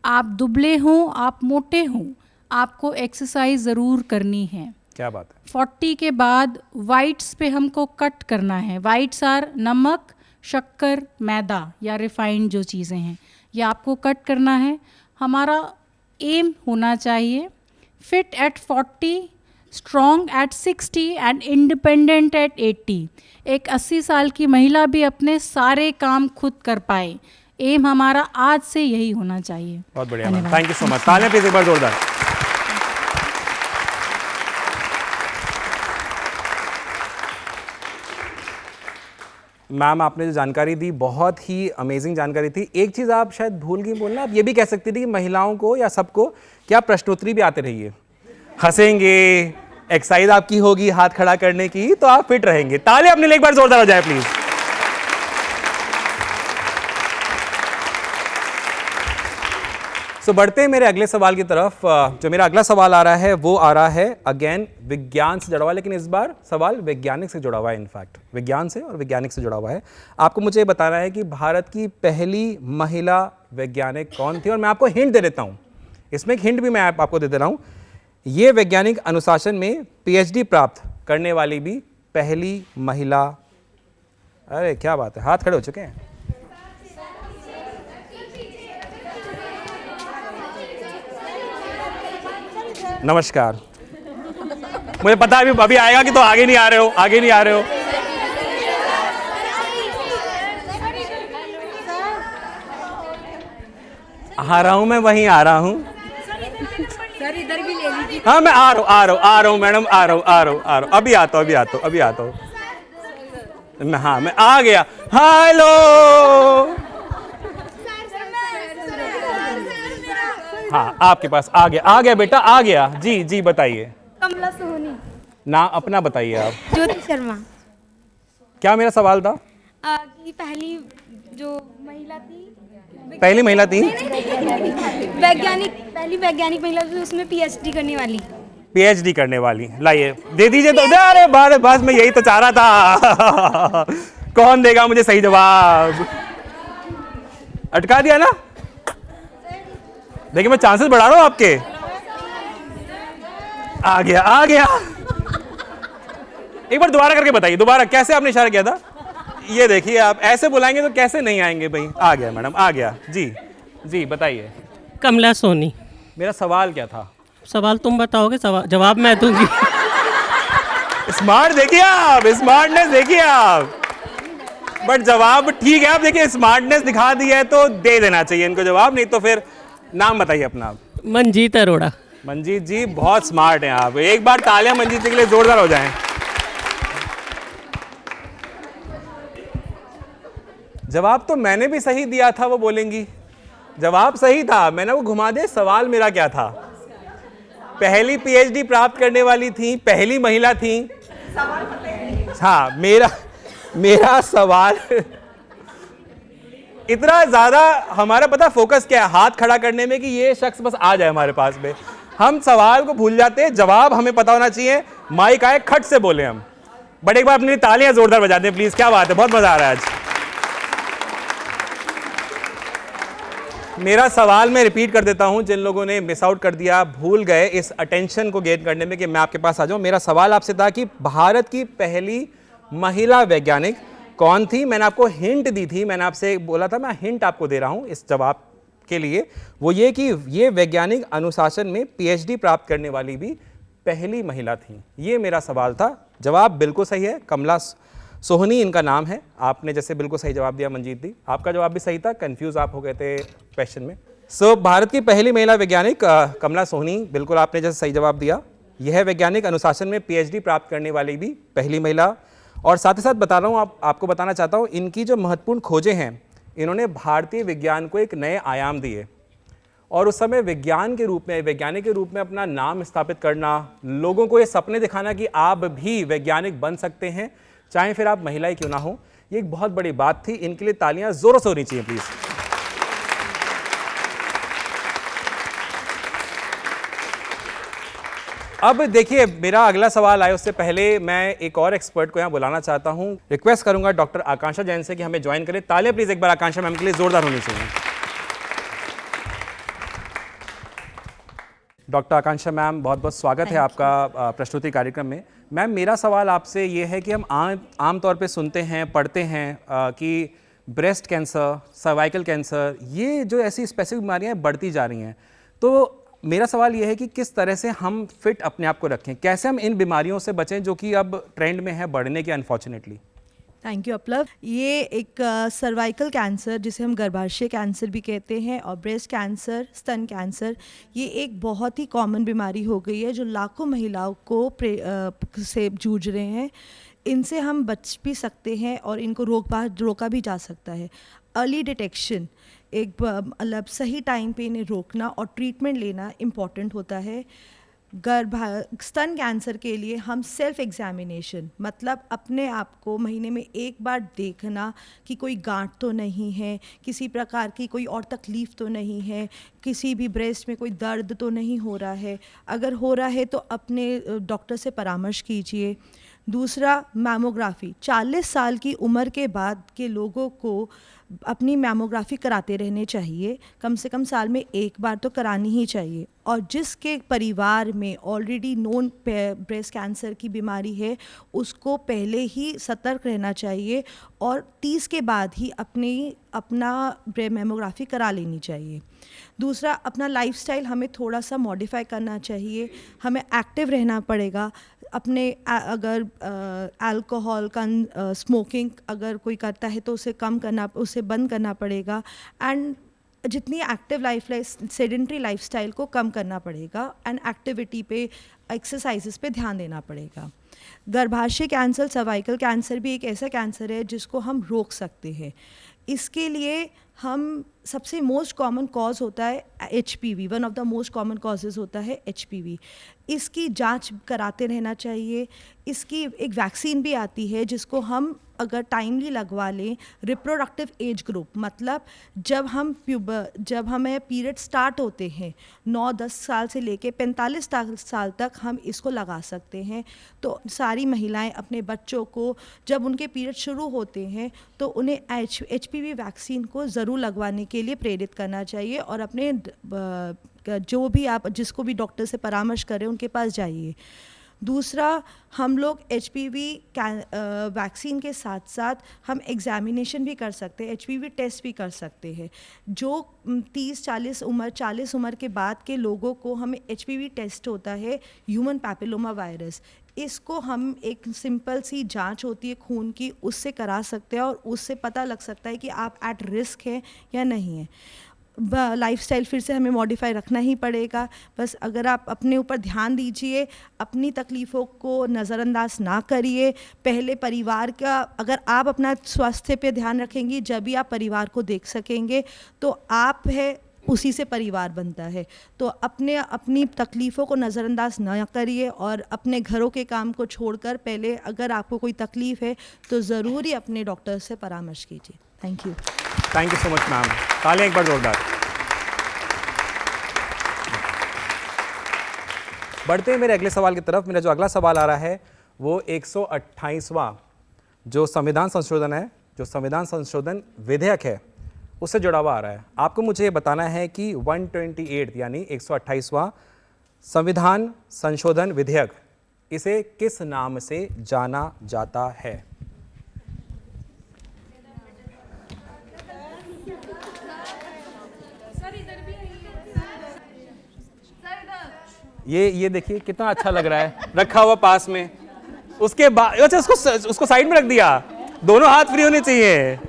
आप दुबले हों, आप मोटे हों, आपको एक्सरसाइज ज़रूर करनी है। क्या बात है। 40 के बाद वाइट्स पे हमको कट करना है। वाइट्स आर नमक, शक्कर, मैदा या रिफाइंड जो चीज़ें हैं, ये आपको कट करना है। हमारा एम होना चाहिए fit at 40, strong at 60 and independent at 80। एक 80 साल की महिला भी अपने सारे काम खुद कर पाए। एम हमारा आज से यही होना चाहिए। बहुत बढ़िया ma'am, thank you so much. तालियां प्लीज एक बार जोरदार। मैम आपने जो जानकारी दी बहुत ही अमेजिंग जानकारी थी। एक चीज़ आप शायद भूल गई बोलना, आप ये भी कह सकती थी कि महिलाओं को या सबको क्या प्रश्नोत्तरी भी आते रहिए, हंसेंगे, एक्सरसाइज आपकी होगी हाथ खड़ा करने की, तो आप फिट रहेंगे। तालियां अपने लिए एक बार जोरदार हो जाए प्लीज। बढ़ते हैं मेरे अगले सवाल की तरफ। जो मेरा अगला सवाल आ रहा है वो आ रहा है अगेन विज्ञान से जुड़ा हुआ, लेकिन इस बार सवाल वैज्ञानिक से जुड़ा हुआ है। इनफैक्ट विज्ञान से और वैज्ञानिक से जुड़ा हुआ है। आपको मुझे बताना है कि भारत की पहली महिला वैज्ञानिक कौन थी, और मैं आपको हिंट दे देता हूं, इसमें एक हिंट भी मैं आपको दे दे रहा हूं। ये वैज्ञानिक अनुशासन में PhD प्राप्त करने वाली भी पहली महिला। अरे क्या बात है, हाथ खड़े हो चुके हैं। नमस्कार। मुझे पता है अभी आएगा कि तो आगे नहीं आ रहे हो, आगे नहीं आ रहे हो। आ रहा हूं मैं, वहीं आ रहा हूं। इधर भी ले लीजिए। हाँ मैं आ रहा हूं मैडम, आ रहा हूं। अभी आता हूं। हाँ मैं आ गया। हेलो, हाँ आपके पास आ गया बेटा, आ गया। जी बताइए। कमला सोनी। ना अपना बताइए आप। ज्योति शर्मा। क्या मेरा सवाल था? कि पहली जो महिला थी, पहली महिला थी पहली वैज्ञानिक महिला थी उसमें PhD करने वाली। PhD करने वाली, लाइए दे दीजिए तो। अरे बस मैं यही तो चाह रहा था। कौन देगा मुझे सही जवाब? अटका दिया ना। देखिए मैं चांसेस बढ़ा रहा हूं आपके। आ गया। एक बार दोबारा करके बताइए, दोबारा कैसे आपने इशारा किया था? ये देखिए, आप ऐसे बुलाएंगे तो कैसे नहीं आएंगे भाई। आ गया मैडम, आ गया। जी बताइए। कमला सोनी। मेरा सवाल क्या था? सवाल तुम बताओगे, जवाब मैं दूंगी। स्मार्ट देखिए आप, स्मार्टनेस देखिए आप। बट जवाब ठीक है। आप देखिए स्मार्टनेस दिखा दी है तो दे देना चाहिए इनको जवाब, नहीं तो फिर नाम बताइए अपना आप। मंजीत अरोड़ा। मंजीत जी बहुत स्मार्ट हैं आप। एक बार तालियां मंजीत जी के लिए जोरदार हो जाएं। जवाब तो मैंने भी सही दिया था, वो बोलेंगी। जवाब सही था, मैंने वो घुमा दिया। सवाल मेरा क्या था? पहली PhD प्राप्त करने वाली थी, पहली महिला थी। हाँ मेरा सवाल इतना ज्यादा हमारा पता फोकस क्या है हाथ खड़ा करने में कि ये शख्स बस आ जाए हमारे पास में। हम सवाल को भूल जाते हैं, जवाब हमें पता होना चाहिए। माइक आए खट से बोले हम। बट एक बार अपनी तालियां जोरदार बजा दें प्लीज। क्या बात है, बहुत मजा आ रहा है आज। मेरा सवाल मैं रिपीट कर देता हूं, जिन लोगों ने मिस आउट कर दिया, भूल गए इस अटेंशन को गेन करने में कि मैं आपके पास आ जाऊं। मेरा सवाल आपसे था कि भारत की पहली महिला वैज्ञानिक कौन थी। मैंने आपको हिंट दी थी, मैंने आपसे बोला था मैं हिंट आपको दे रहा हूं इस जवाब के लिए। वो ये कि ये वैज्ञानिक अनुशासन में PhD प्राप्त करने वाली भी पहली महिला थी। ये मेरा सवाल था। जवाब बिल्कुल सही है, कमला सोहनी इनका नाम है। आपने जैसे बिल्कुल सही जवाब दिया मंजीत दी, आपका जवाब भी सही था, कंफ्यूज आप हो गए थे क्वेश्चन में। भारत की पहली महिला वैज्ञानिक कमला सोहनी, बिल्कुल आपने जैसे सही जवाब दिया। यह वैज्ञानिक अनुशासन में पीएचडी प्राप्त करने वाली भी पहली महिला। और साथ ही साथ बता रहा हूँ, आपको बताना चाहता हूँ, इनकी जो महत्वपूर्ण खोजें हैं, इन्होंने भारतीय विज्ञान को एक नए आयाम दिए और उस समय विज्ञान के रूप में, वैज्ञानिक के रूप में अपना नाम स्थापित करना, लोगों को ये सपने दिखाना कि आप भी वैज्ञानिक बन सकते हैं, चाहे फिर आप महिला ही क्यों ना हो, ये एक बहुत बड़ी बात थी। इनके लिए तालियां जोरों से होनी चाहिए प्लीज। अब देखिए, मेरा अगला सवाल आए उससे पहले मैं एक और एक्सपर्ट को यहाँ बुलाना चाहता हूँ। रिक्वेस्ट करूंगा डॉक्टर आकांक्षा जैन से कि हमें ज्वाइन करें। तालियां प्लीज एक बार आकांक्षा मैम के लिए जोरदार होनी चाहिए। डॉक्टर आकांक्षा मैम, बहुत बहुत स्वागत है आपका प्रस्तुति कार्यक्रम में। मैम, मेरा सवाल आपसे ये है कि हम आम तौर पे सुनते हैं, पढ़ते हैं कि ब्रेस्ट कैंसर, सर्वाइकल कैंसर, ये जो ऐसी स्पेसिफिक बीमारियां बढ़ती जा रही हैं, तो मेरा सवाल ये है कि किस तरह से हम फिट अपने आप को रखें, कैसे हम इन बीमारियों से बचें जो कि अब ट्रेंड में है बढ़ने की, अनफॉर्चुनेटली। Thank you अपलव। ये एक सर्वाइकल कैंसर, जिसे हम गर्भाशय कैंसर भी कहते हैं, और ब्रेस्ट कैंसर, स्तन कैंसर, ये एक बहुत ही कॉमन बीमारी हो गई है जो लाखों महिलाओं को से जूझ रहे हैं। इनसे हम बच भी सकते हैं और इनको रोका भी जा सकता है। अर्ली डिटेक्शन, एक मतलब सही टाइम पे इन्हें रोकना और ट्रीटमेंट लेना इम्पॉर्टेंट होता है। स्तन कैंसर के लिए हम सेल्फ एग्जामिनेशन, मतलब अपने आप को महीने में एक बार देखना कि कोई गांठ तो नहीं है, किसी प्रकार की कोई और तकलीफ़ तो नहीं है, किसी भी ब्रेस्ट में कोई दर्द तो नहीं हो रहा है। अगर हो रहा है तो अपने डॉक्टर से परामर्श कीजिए। दूसरा, मैमोग्राफी। 40 साल की उम्र के बाद के लोगों को अपनी मैमोग्राफी कराते रहने चाहिए, कम से कम साल में एक बार तो करानी ही चाहिए। और जिसके परिवार में ऑलरेडी नोन ब्रेस्ट कैंसर की बीमारी है, उसको पहले ही सतर्क रहना चाहिए और 30 के बाद ही अपना मैमोग्राफी करा लेनी चाहिए। दूसरा, अपना लाइफस्टाइल हमें थोड़ा सा मॉडिफाई करना चाहिए, हमें एक्टिव रहना पड़ेगा। अपने अगर अल्कोहल का स्मोकिंग अगर कोई करता है तो उसे बंद करना पड़ेगा। एंड जितनी एक्टिव सेडेंट्री लाइफस्टाइल को कम करना पड़ेगा एंड एक्टिविटी पे, एक्सरसाइजेस पे ध्यान देना पड़ेगा। गर्भाशय कैंसर, सर्वाइकल कैंसर भी एक ऐसा कैंसर है जिसको हम रोक सकते हैं। इसके लिए हम सबसे मोस्ट कॉमन कॉज होता है HPV, one of the most common causes होता है HPV। इसकी जांच कराते रहना चाहिए। इसकी एक वैक्सीन भी आती है जिसको हम अगर टाइमली लगवा लें, रिप्रोडक्टिव एज ग्रुप, मतलब जब हमें पीरियड स्टार्ट होते हैं 9-10 साल से लेके 45 साल तक हम इसको लगा सकते हैं। तो सारी महिलाएं अपने बच्चों को जब उनके पीरियड शुरू होते हैं तो उन्हें HPV वैक्सीन को ज़रूर लगवाने के लिए प्रेरित करना चाहिए और अपने जो भी आप जिसको भी डॉक्टर से परामर्श करें उनके पास जाइए। दूसरा, हम लोग HPV वैक्सीन के साथ साथ हम एग्जामिनेशन भी कर सकते हैं, HPV टेस्ट भी कर सकते हैं। जो 30-40 उम्र के बाद के लोगों को हमें HPV टेस्ट होता है, ह्यूमन पैपिलोमा वायरस। इसको हम एक सिंपल सी जांच होती है खून की, उससे करा सकते हैं और उससे पता लग सकता है कि आप एट रिस्क हैं या नहीं है। लाइफस्टाइल फिर से हमें मॉडिफाई रखना ही पड़ेगा। बस अगर आप अपने ऊपर ध्यान दीजिए, अपनी तकलीफ़ों को नज़रअंदाज ना करिए। पहले परिवार का, अगर आप अपना स्वास्थ्य पे ध्यान रखेंगी जब भी आप परिवार को देख सकेंगे, तो आप है उसी से परिवार बनता है। तो अपनी तकलीफ़ों को नज़रअंदाज ना करिए और अपने घरों के काम को छोड़कर पहले अगर आपको कोई तकलीफ़ है तो ज़रूर ही अपने डॉक्टर से परामर्श कीजिए। Thank you so much ma'am. तालियां एक बार जोरदार। बढ़ते हैं मेरे अगले सवाल की तरफ। मेरा जो अगला सवाल आ रहा है वो 128वां जो संविधान संशोधन है, जो संविधान संशोधन विधेयक है, उससे जुड़ा हुआ आ रहा है। आपको मुझे ये बताना है कि 128 यानी 128वां संविधान संशोधन विधेयक, इसे किस नाम से जाना जाता है? ये देखिए कितना अच्छा लग रहा है, रखा हुआ पास में। उसके बाद अच्छा उसको साइड में रख दिया, दोनों हाथ फ्री होने चाहिए।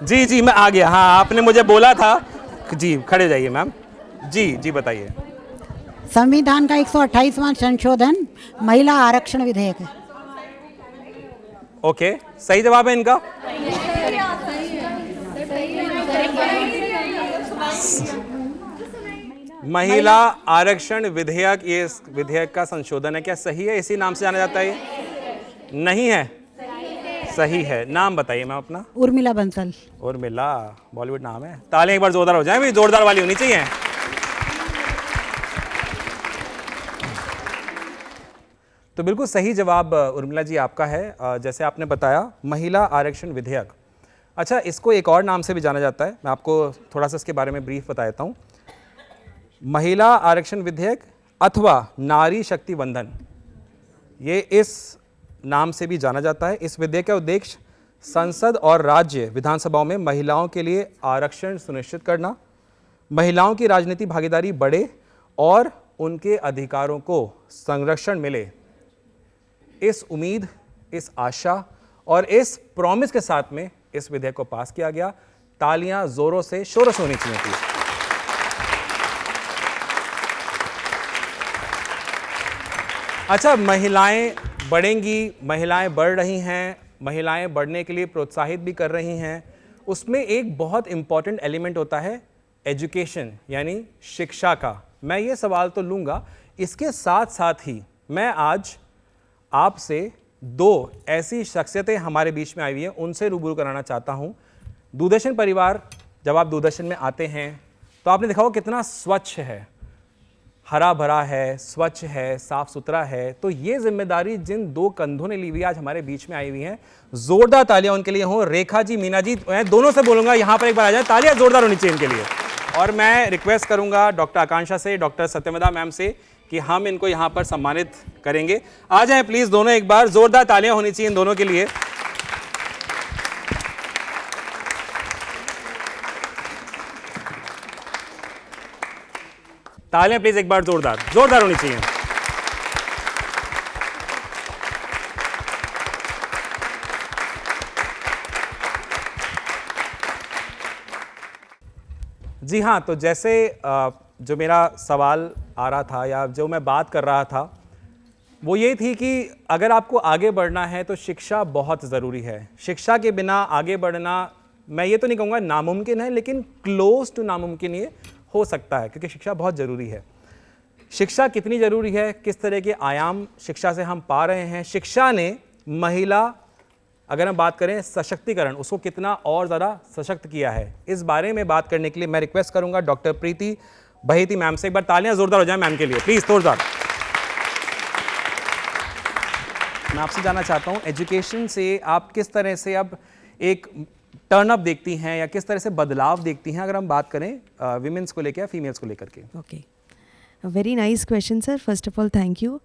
जी मैं आ गया। हाँ, आपने मुझे बोला था जी, खड़े जाइए मैम। जी बताइए। संविधान का 128वां संशोधन महिला आरक्षण विधेयक है। ओके, सही जवाब है इनका। महिला आरक्षण विधेयक, ये इस विधेयक का संशोधन है, क्या सही है? इसी नाम से जाना जाता है ये? नहीं है, सही है। नाम बताइए मैम अपना। उर्मिला बंसल। उर्मिला, बॉलीवुड नाम है। तालियां एक बार जोरदार हो जाए भाई, जोरदार वाली होनी चाहिए। तो बिल्कुल सही जवाब उर्मिला जी आपका है। जैसे आपने बताया, महिला आरक्षण विधेयक। अच्छा, इसको एक और नाम से भी जाना जाता है, मैं आपको थोड़ा सा इसके बारे में ब्रीफ बता देता हूँ। महिला आरक्षण विधेयक अथवा नारी शक्ति वंदन, ये इस नाम से भी जाना जाता है। इस विधेयक का उद्देश्य संसद और राज्य विधानसभाओं में महिलाओं के लिए आरक्षण सुनिश्चित करना, महिलाओं की राजनीतिक भागीदारी बढ़े और उनके अधिकारों को संरक्षण मिले, इस उम्मीद, इस आशा और इस प्रॉमिस के साथ में इस विधेयक को पास किया गया। तालियां जोरों से, शोरों से होनी चाहिए थी। अच्छा, महिलाएं बढ़ेंगी, महिलाएं बढ़ रही हैं, महिलाएं बढ़ने के लिए प्रोत्साहित भी कर रही हैं। उसमें एक बहुत इंपॉर्टेंट एलिमेंट होता है एजुकेशन, यानी शिक्षा का। मैं ये सवाल तो लूँगा, इसके साथ साथ ही मैं आज आपसे दो ऐसी शख्सियतें हमारे बीच में आई हुई हैं, उनसे रूबरू कराना चाहता हूँ। दूरदर्शन परिवार, जब आप दूरदर्शन में आते हैं तो आपने देखा होगा कितना स्वच्छ है, हरा भरा है, स्वच्छ है, साफ सुथरा है। तो ये जिम्मेदारी जिन दो कंधों ने ली हुई आज हमारे बीच में आई हुई हैं, जोरदार तालियां उनके लिए हो। रेखा जी, मीना जी, मैं दोनों से बोलूंगा यहाँ पर एक बार आ जाए, तालियां जोरदार होनी चाहिए इनके लिए। और मैं रिक्वेस्ट करूंगा डॉक्टर आकांक्षा से, डॉक्टर सत्यमदा मैम से कि हम इनको यहाँ पर सम्मानित करेंगे। आ जाएं प्लीज दोनों, एक बार जोरदार तालियां होनी चाहिए इन दोनों के लिए। तालियां प्लीज एक बार जोरदार जोरदार होनी चाहिए। जी हाँ, तो जैसे जो मेरा सवाल आ रहा था या जो मैं बात कर रहा था वो ये थी कि अगर आपको आगे बढ़ना है तो शिक्षा बहुत ज़रूरी है। शिक्षा के बिना आगे बढ़ना, मैं ये तो नहीं कहूँगा नामुमकिन है, लेकिन क्लोज टू नामुमकिन ये हो सकता है, क्योंकि शिक्षा बहुत ज़रूरी है। शिक्षा कितनी ज़रूरी है, किस तरह के आयाम शिक्षा से हम पा रहे हैं, शिक्षा ने महिला, अगर हम बात करें सशक्तिकरण, उसको कितना और ज़्यादा सशक्त किया है, इस बारे में बात करने के लिए मैं रिक्वेस्ट करूंगा डॉक्टर प्रीति बहेती मैम से। एक बार तालियां जोरदार हो जाए मैम के लिए प्लीज़, जोरदार। मैं आपसे जानना चाहता हूं, एजुकेशन से आप किस तरह से अब एक टर्नअप देखती हैं या किस तरह से बदलाव देखती हैं, अगर हम बात करें विमेंस को लेकर या फीमेल्स को लेकर के? Okay, very nice question sir, first of all thank you.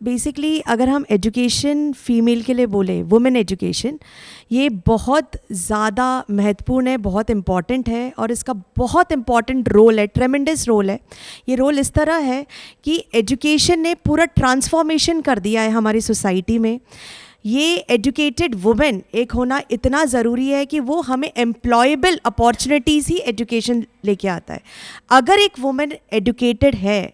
Basically अगर हम एजुकेशन फीमेल के लिए बोले, वुमेन एजुकेशन, ये बहुत ज़्यादा महत्वपूर्ण है, बहुत इम्पॉर्टेंट है और इसका बहुत इम्पॉर्टेंट रोल है, ट्रेमेंडस रोल है। ये रोल इस तरह है कि एजुकेशन ने पूरा ट्रांसफॉर्मेशन कर दिया है हमारी सोसाइटी में। ये एजुकेटेड वुमेन एक होना इतना ज़रूरी है कि वो हमें एम्प्लॉयबल अपॉर्चुनिटीज़ ही एजुकेशन लेके आता है। अगर एक वुमेन एजुकेटेड है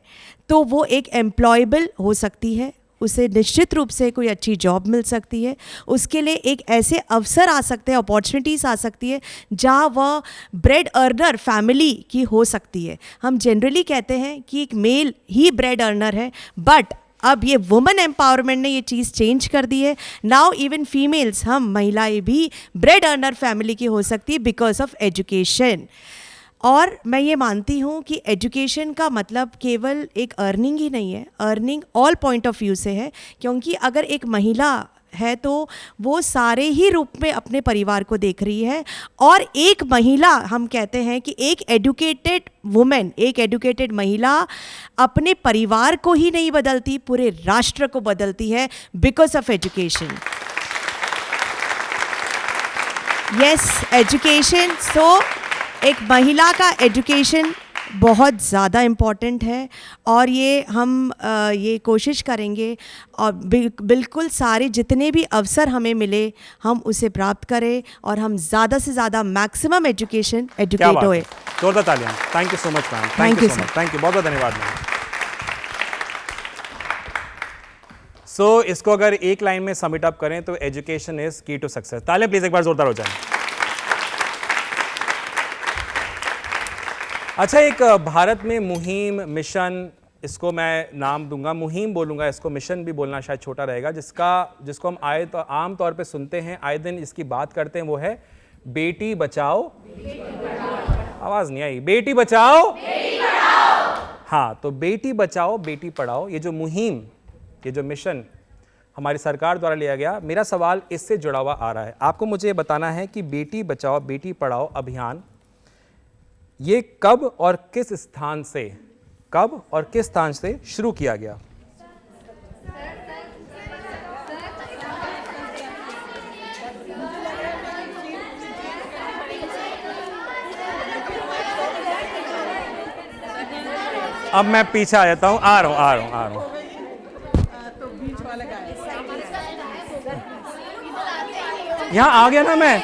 तो वो एक एम्प्लॉयबल हो सकती है, उसे निश्चित रूप से कोई अच्छी जॉब मिल सकती है, उसके लिए एक ऐसे अवसर आ सकते हैं, अपॉर्चुनिटीज़ आ सकती है जहाँ वह ब्रेड अर्नर फैमिली की हो सकती है। हम जनरली कहते हैं कि एक मेल ही ब्रेड अर्नर है, बट अब ये वुमेन एम्पावरमेंट ने ये चीज़ चेंज कर दी है। नाउ इवन फीमेल्स, हम महिलाएं भी ब्रेड अर्नर फैमिली की हो सकती है बिकॉज ऑफ एजुकेशन। और मैं ये मानती हूँ कि एजुकेशन का मतलब केवल एक अर्निंग ही नहीं है, earning all point of view से है, क्योंकि अगर एक महिला है तो वो सारे ही रूप में अपने परिवार को देख रही है। और एक महिला, हम कहते हैं कि एक एजुकेटेड वुमेन, एक एजुकेटेड महिला अपने परिवार को ही नहीं बदलती, पूरे राष्ट्र को बदलती है because of education. Yes, education. So एक महिला का एजुकेशन बहुत ज़्यादा इम्पॉर्टेंट है और ये हम ये कोशिश करेंगे और बिल्कुल सारे जितने भी अवसर हमें मिले हम उसे प्राप्त करें और हम ज़्यादा से ज़्यादा मैक्सिमम एजुकेट होए। जोरदार तालियां। Thank you so much ma'am, thank you so much, thank you, बहुत बहुत धन्यवाद मैम। सो इसको अगर एक लाइन में समिट अप करें तो एजुकेशन इज की टू सक्सेस। तालियां प्लीज एक बार जोरदार हो जाए। अच्छा, एक भारत में मुहिम, मिशन, इसको मैं नाम दूंगा, मुहिम बोलूंगा, इसको मिशन भी बोलना शायद छोटा रहेगा, जिसको हम आम तौर पे सुनते हैं, आए दिन इसकी बात करते हैं, वो है बेटी बचाओ, आवाज नहीं आई, बेटी बचाओ, बेटी पढ़ाओ। हाँ, तो बेटी बचाओ बेटी पढ़ाओ, ये जो मुहिम, ये जो मिशन हमारी सरकार द्वारा लिया गया, मेरा सवाल इससे जुड़ा हुआ आ रहा है। आपको मुझे ये बताना है कि बेटी बचाओ बेटी पढ़ाओ अभियान ये कब और किस स्थान से शुरू किया गया? अब मैं पीछे आ जाता हूं, आ रहा हूं। यहां आ गया ना मैं,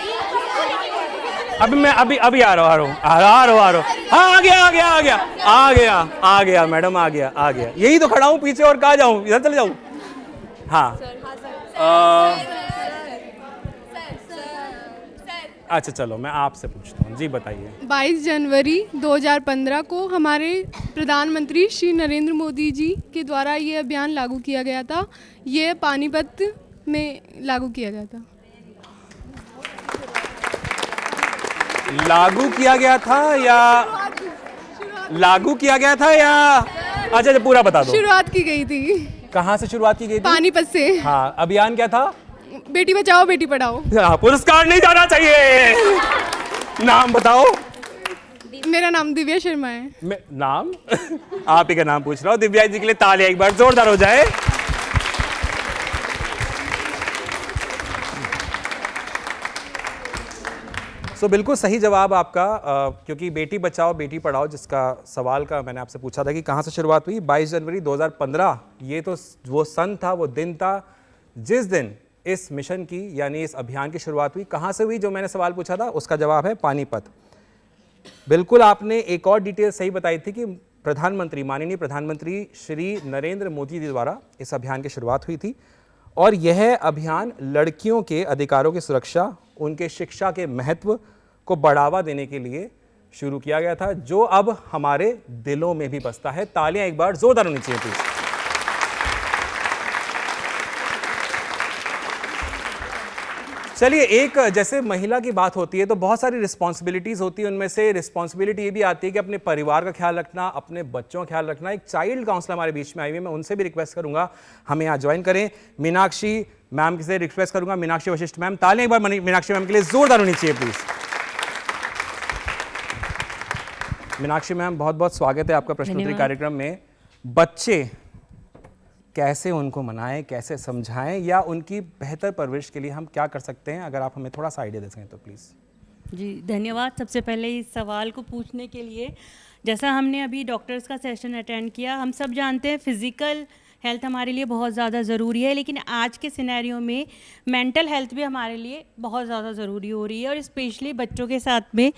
अभी आ रहा हूं। हाँ, आ गया मैडम, आ गया। यही तो खड़ा हूं पीछे, और कहाँ जाऊं, इधर चले जाऊं? हाँ, अच्छा चलो मैं आपसे पूछता हूँ, जी बताइए। 22 जनवरी 2015 को हमारे प्रधानमंत्री श्री नरेंद्र मोदी जी के द्वारा ये अभियान लागू किया गया था। ये पानीपत में लागू किया गया था। लागू किया गया था या अच्छा पूरा बता दो। शुरुआत की गई थी। कहाँ से शुरुआत की गई थी? पानीपत से। हाँ, अभियान क्या था? बेटी बचाओ बेटी पढ़ाओ। पुरस्कार नहीं जाना चाहिए। नाम बताओ। मेरा नाम दिव्या शर्मा है। नाम आप ही का नाम पूछ रहा हूँ। दिव्या जी के लिए तालियां एक बार जोरदार हो जाए। बिल्कुल सही जवाब आपका, क्योंकि बेटी बचाओ बेटी पढ़ाओ जिसका सवाल का मैंने आपसे पूछा था कि कहाँ से शुरुआत हुई, 22 जनवरी 2015 ये तो वो सन था, वो दिन था जिस दिन इस मिशन की यानी इस अभियान की शुरुआत हुई। कहाँ से हुई जो मैंने सवाल पूछा था, उसका जवाब है पानीपत। बिल्कुल आपने एक और डिटेल सही बताई थी कि माननीय प्रधानमंत्री श्री नरेंद्र मोदी जी द्वारा इस अभियान की शुरुआत हुई थी और यह अभियान लड़कियों के अधिकारों की सुरक्षा, उनके शिक्षा के महत्व को बढ़ावा देने के लिए शुरू किया गया था, जो अब हमारे दिलों में भी बसता है। तालियां एक बार जोरदार होनी चाहिए प्लीज। चलिए, एक जैसे महिला की बात होती है तो बहुत सारी रिस्पॉन्सिबिलिटीज होती है, उनमें से रिस्पॉन्सिबिलिटी ये भी आती है कि अपने परिवार का ख्याल रखना, अपने बच्चों का ख्याल रखना। एक चाइल्ड काउंसलर हमारे बीच में आई हुई है, मैं उनसे भी रिक्वेस्ट करूंगा हमें यहाँ ज्वाइन करें। मीनाक्षी मैम से रिक्वेस्ट करूंगा, मीनाक्षी वशिष्ठ मैम, तालियां एक बार मीनाक्षी मैम के लिए जोरदार होनी चाहिए प्लीज। मीनाक्षी मैम, बहुत बहुत स्वागत है आपका प्रश्नोत्तरी कार्यक्रम में। बच्चे कैसे उनको मनाएं, कैसे समझाएं, या उनकी बेहतर परवरिश के लिए हम क्या कर सकते हैं, अगर आप हमें थोड़ा सा आइडिया दे सकें तो प्लीज़। जी धन्यवाद सबसे पहले इस सवाल को पूछने के लिए। जैसा हमने अभी डॉक्टर्स का सेशन अटेंड किया, हम सब जानते हैं फिज़िकल हेल्थ हमारे लिए बहुत ज़्यादा ज़रूरी है, लेकिन आज के सिनेरियो में मेंटल हेल्थ भी हमारे लिए बहुत ज़्यादा ज़रूरी हो रही है। और स्पेशली बच्चों के साथ में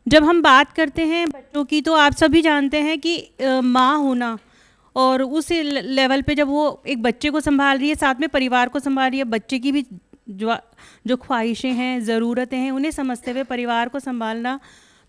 जब हम बात करते हैं बच्चों की, तो आप सभी जानते हैं कि माँ होना और उस लेवल पे जब वो एक बच्चे को संभाल रही है, साथ में परिवार को संभाल रही है, बच्चे की भी जो ख्वाहिशें हैं, ज़रूरतें हैं, उन्हें समझते हुए परिवार को संभालना,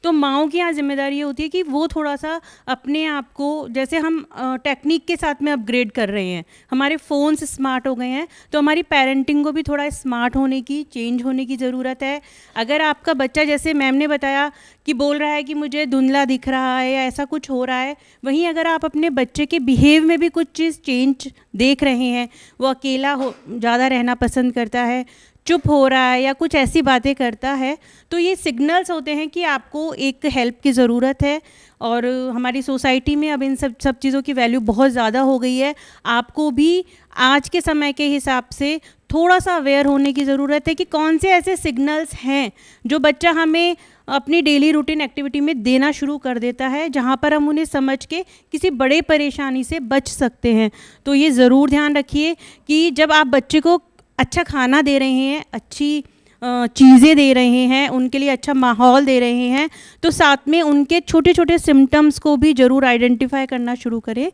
तो माँओं की यहाँ जिम्मेदारी ये होती है कि वो थोड़ा सा अपने आप को, जैसे हम टेक्निक के साथ में अपग्रेड कर रहे हैं, हमारे फ़ोन्स स्मार्ट हो गए हैं, तो हमारी पेरेंटिंग को भी थोड़ा स्मार्ट होने की, चेंज होने की ज़रूरत है। अगर आपका बच्चा, जैसे मैम ने बताया कि बोल रहा है कि मुझे धुंधला दिख रहा है या ऐसा कुछ हो रहा है, वहीं अगर आप अपने बच्चे के बिहेव में भी कुछ चीज़ चेंज देख रहे हैं, वो अकेला ज़्यादा रहना पसंद करता है, चुप हो रहा है या कुछ ऐसी बातें करता है, तो ये सिग्नल्स होते हैं कि आपको एक हेल्प की ज़रूरत है। और हमारी सोसाइटी में अब इन सब चीज़ों की वैल्यू बहुत ज़्यादा हो गई है। आपको भी आज के समय के हिसाब से थोड़ा सा अवेयर होने की ज़रूरत है कि कौन से ऐसे सिग्नल्स हैं जो बच्चा हमें अपनी डेली रूटीन एक्टिविटी में देना शुरू कर देता है, जहाँ पर हम उन्हें समझ के किसी बड़े परेशानी से बच सकते हैं। तो ये ज़रूर ध्यान रखिए कि जब आप बच्चे को अच्छा खाना दे रहे हैं, अच्छी चीज़ें दे रहे हैं, उनके लिए अच्छा माहौल दे रहे हैं, तो साथ में उनके छोटे छोटे सिम्टम्स को भी ज़रूर आइडेंटिफाई करना शुरू करें।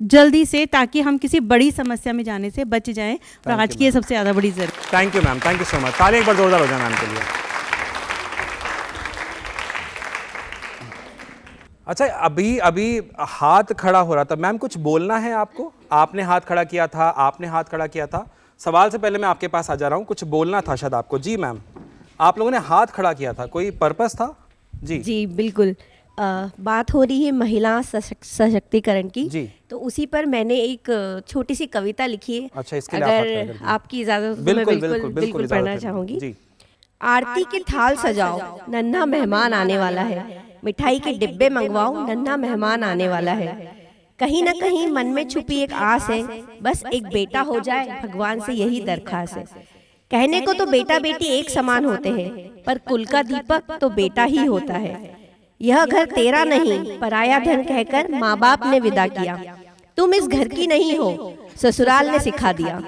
जल्दी से, ताकि हम किसी बड़ी समस्या में जाने से बच जाएं। और Thank आज you, की ये ma'am. सबसे ज़्यादा बड़ी ज़रूरत। Thank you ma'am, thank you so much. ताली एक बार जोरदार हो जाए मैम के लिए। अच्छा, अभी हाथ खड़ा हो रहा था मैम, कुछ बोलना है आपको? आपने हाथ खड़ा किया था, आपने हाथ खड़ा किया था। सवाल से पहले मैं आपके पास आ जा रहा हूँ, कुछ बोलना था शायद आपको। जी मैम, आप लोगों ने हाथ खड़ा किया था, कोई पर्पस था? जी जी बिल्कुल। बात हो रही है महिला सशक्तिकरण की जी। तो उसी पर मैंने एक छोटी सी कविता लिखी है। अच्छा, इसके लिए आप हाथ खड़ा कर अगर दीजिए। आपकी इजाज़त हो तो मैं बिल्कुल इजाज़त पढ़ना है। चाहूँगी। जी। आरती के थाल सजाओ, नन्हा मेहमान आने वाला है। मिठाई के डिब्बे मंगवाओ, नन्हा मेहमान आने वाला है। कहीं ना कहीं मन में छुपी एक आस है, बस एक बेटा हो जाए, भगवान से यही दरखास्त है। कहने को तो बेटा बेटी एक समान होते हैं, पर कुल का दीपक तो बेटा ही होता है। यह घर तेरा नहीं, पराया धन कहकर माँ बाप ने विदा किया। तुम इस घर की नहीं हो, ससुराल ने सिखा दिया।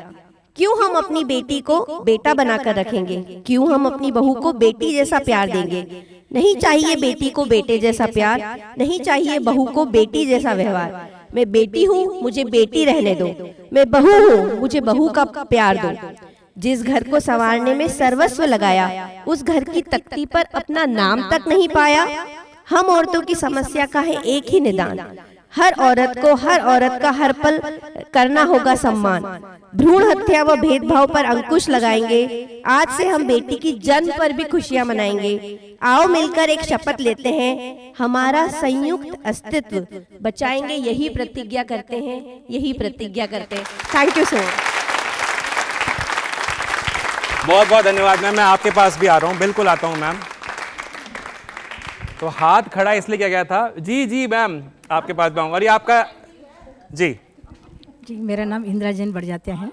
क्यों हम अपनी बेटी को बेटा बनाकर रखेंगे? क्यों हम अपनी बहू को बेटी जैसा प्यार देंगे? नहीं चाहिए बेटी को बेटे जैसा प्यार, नहीं चाहिए बहू को बेटी जैसा व्यवहार। मैं बेटी हूँ, मुझे बेटी रहने दो। मैं बहू हूँ, मुझे बहू का प्यार दो। जिस घर को संवारने में सर्वस्व लगाया, उस घर की तख्ती पर अपना नाम तक नहीं पाया। हम औरतों की समस्या का है एक ही निदान, हर औरत को, हर औरत का हर पल करना होगा सम्मान। भ्रूण हत्या व भेदभाव पर अंकुश लगाएंगे। आज से हम बेटी की जन्म पर भी खुशियां मनाएंगे। आओ मिलकर एक शपथ लेते हैं, हमारा संयुक्त अस्तित्व बचाएंगे, यही प्रतिज्ञा करते हैं, यही प्रतिज्ञा करते हैं। Thank you so much. बहुत बहुत धन्यवाद मैम। मैं आपके पास भी आ रहा हूँ, बिल्कुल आता हूँ मैम। तो हाथ खड़ा इसलिए किया गया था। जी जी मैम, आपके पास भी आऊँगा। और ये आपका? जी जी, मेरा नाम इंदिरा जैन बढ़जात्या है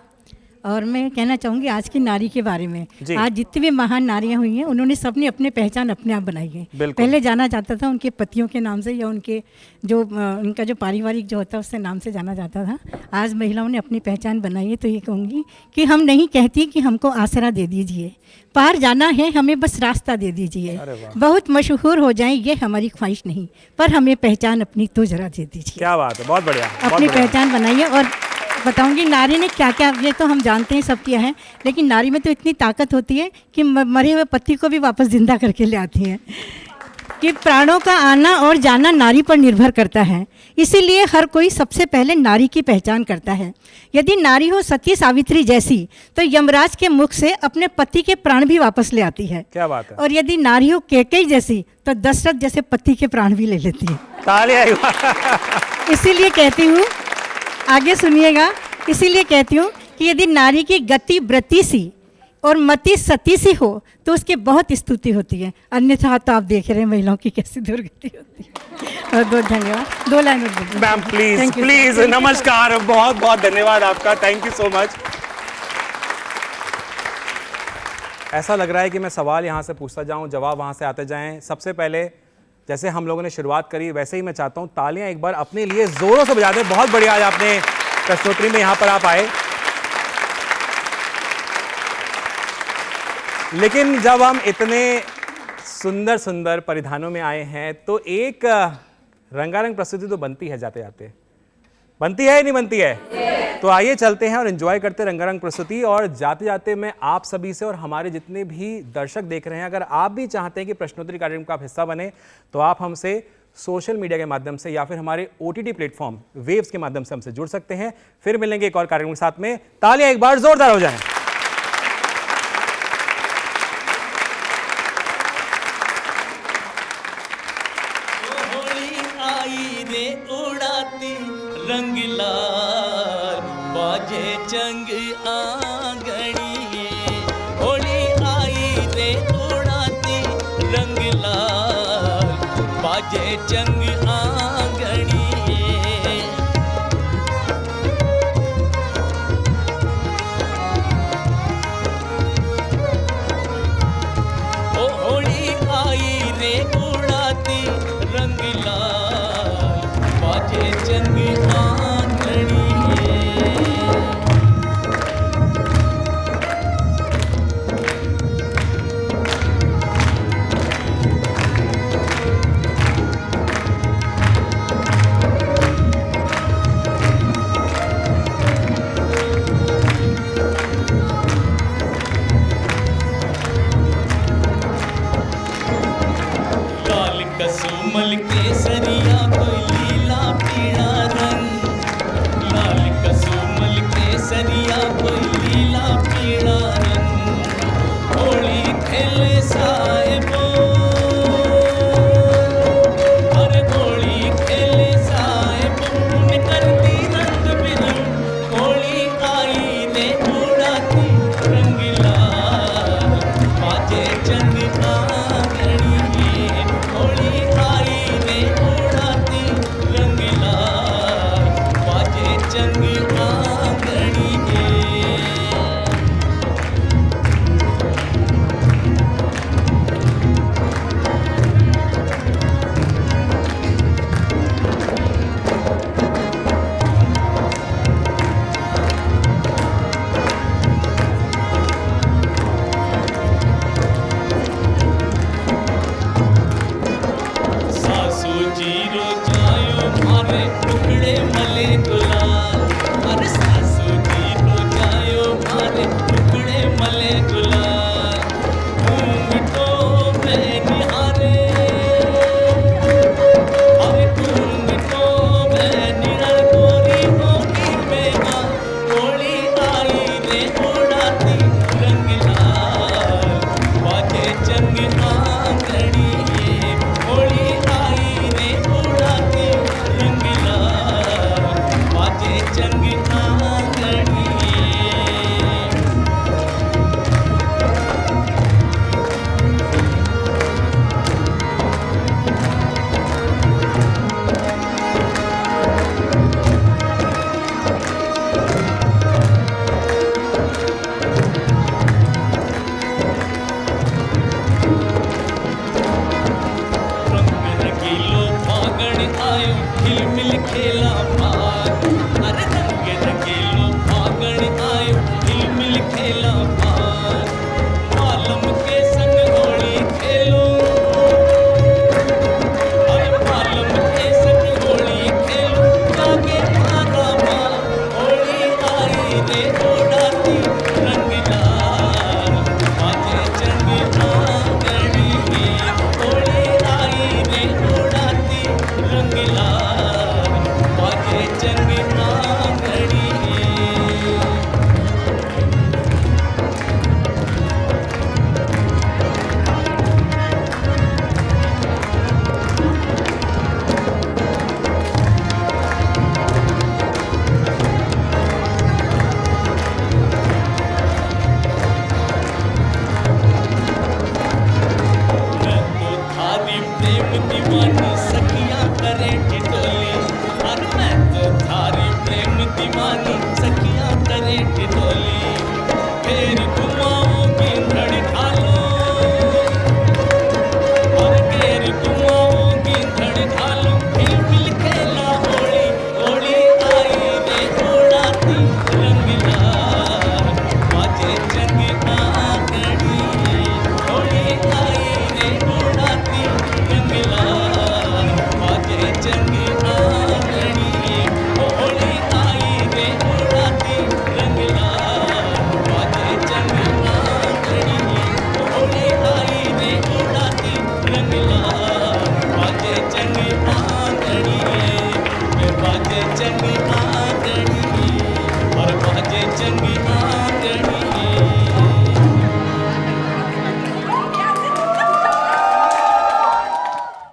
और मैं कहना चाहूँगी आज की नारी के बारे में। आज जितनी भी महान नारियाँ हुई हैं, उन्होंने सबने अपनी पहचान अपने आप बनाई है। पहले जाना जाता था उनके पतियों के नाम से या उनके जो उनका जो पारिवारिक जो होता है उससे नाम से जाना जाता था। आज महिलाओं ने अपनी पहचान बनाई है, तो ये कहूँगी कि हम नहीं कहती कि हमको आसरा दे दीजिए, पार जाना है हमें बस रास्ता दे दीजिए। बहुत मशहूर हो जाए ये हमारी ख्वाहिश नहीं, पर हमें पहचान अपनी तो जरा दे दीजिए। क्या बात है, बहुत बढ़िया। अपनी पहचान बनाइए। और बताऊंगी नारी ने क्या क्या, ये तो हम जानते हैं सब किया है, लेकिन नारी में तो इतनी ताकत होती है कि मरे हुए पति को भी वापस जिंदा करके ले आती है। कि प्राणों का आना और जाना नारी पर निर्भर करता है, इसीलिए हर कोई सबसे पहले नारी की पहचान करता है। यदि नारी हो सती सावित्री जैसी, तो यमराज के मुख से अपने पति के प्राण भी वापस ले आती है। क्या बात है। और यदि नारी हो कैकेयी जैसी, तो दशरथ जैसे पति के प्राण भी ले लेती है। तालियां। इसीलिए कहती हूँ, आगे सुनिएगा, इसीलिए कहती हूँ कि यदि नारी की गति व्रति सी और मति सती सी हो तो उसकी बहुत स्तुति होती है, अन्यथा तो आप देख रहे हैं महिलाओं की कैसी दुर्गति होती है। बहुत बहुत धन्यवाद। 2 लाइन मैम प्लीज प्लीज। नमस्कार, बहुत बहुत धन्यवाद आपका, थैंक यू सो मच। ऐसा लग रहा है कि मैं सवाल यहाँ से पूछता जाऊँ, जवाब वहाँ से आते जाएं। सबसे पहले जैसे हम लोगों ने शुरुआत करी वैसे ही मैं चाहता हूँ तालियां एक बार अपने लिए जोरों से बजा दें। बहुत बढ़िया आज आपने प्रश्नोत्तरी में यहाँ पर आप आए। लेकिन जब हम इतने सुंदर सुंदर परिधानों में आए हैं तो एक रंगारंग प्रस्तुति तो बनती है, जाते जाते बनती है या नहीं बनती है? तो आइए चलते हैं और एंजॉय करते हैं रंगारंग प्रस्तुति। और जाते जाते मैं आप सभी से और हमारे जितने भी दर्शक देख रहे हैं, अगर आप भी चाहते हैं कि प्रश्नोत्तरी कार्यक्रम का आप हिस्सा बने, तो आप हमसे सोशल मीडिया के माध्यम से या फिर हमारे OTT प्लेटफॉर्म वेव्स के माध्यम से हमसे जुड़ सकते हैं। फिर मिलेंगे एक और कार्यक्रम के साथ में। तालियां एक बार जोरदार हो जाएं। रंग लाल बाजे चंग आंगणी, होली आई रे उड़ाती रंग लाल बाजे चंग आंगणी। ओ होली आई रे उड़ाती रंग लाल बाजे चंग आंगणी। है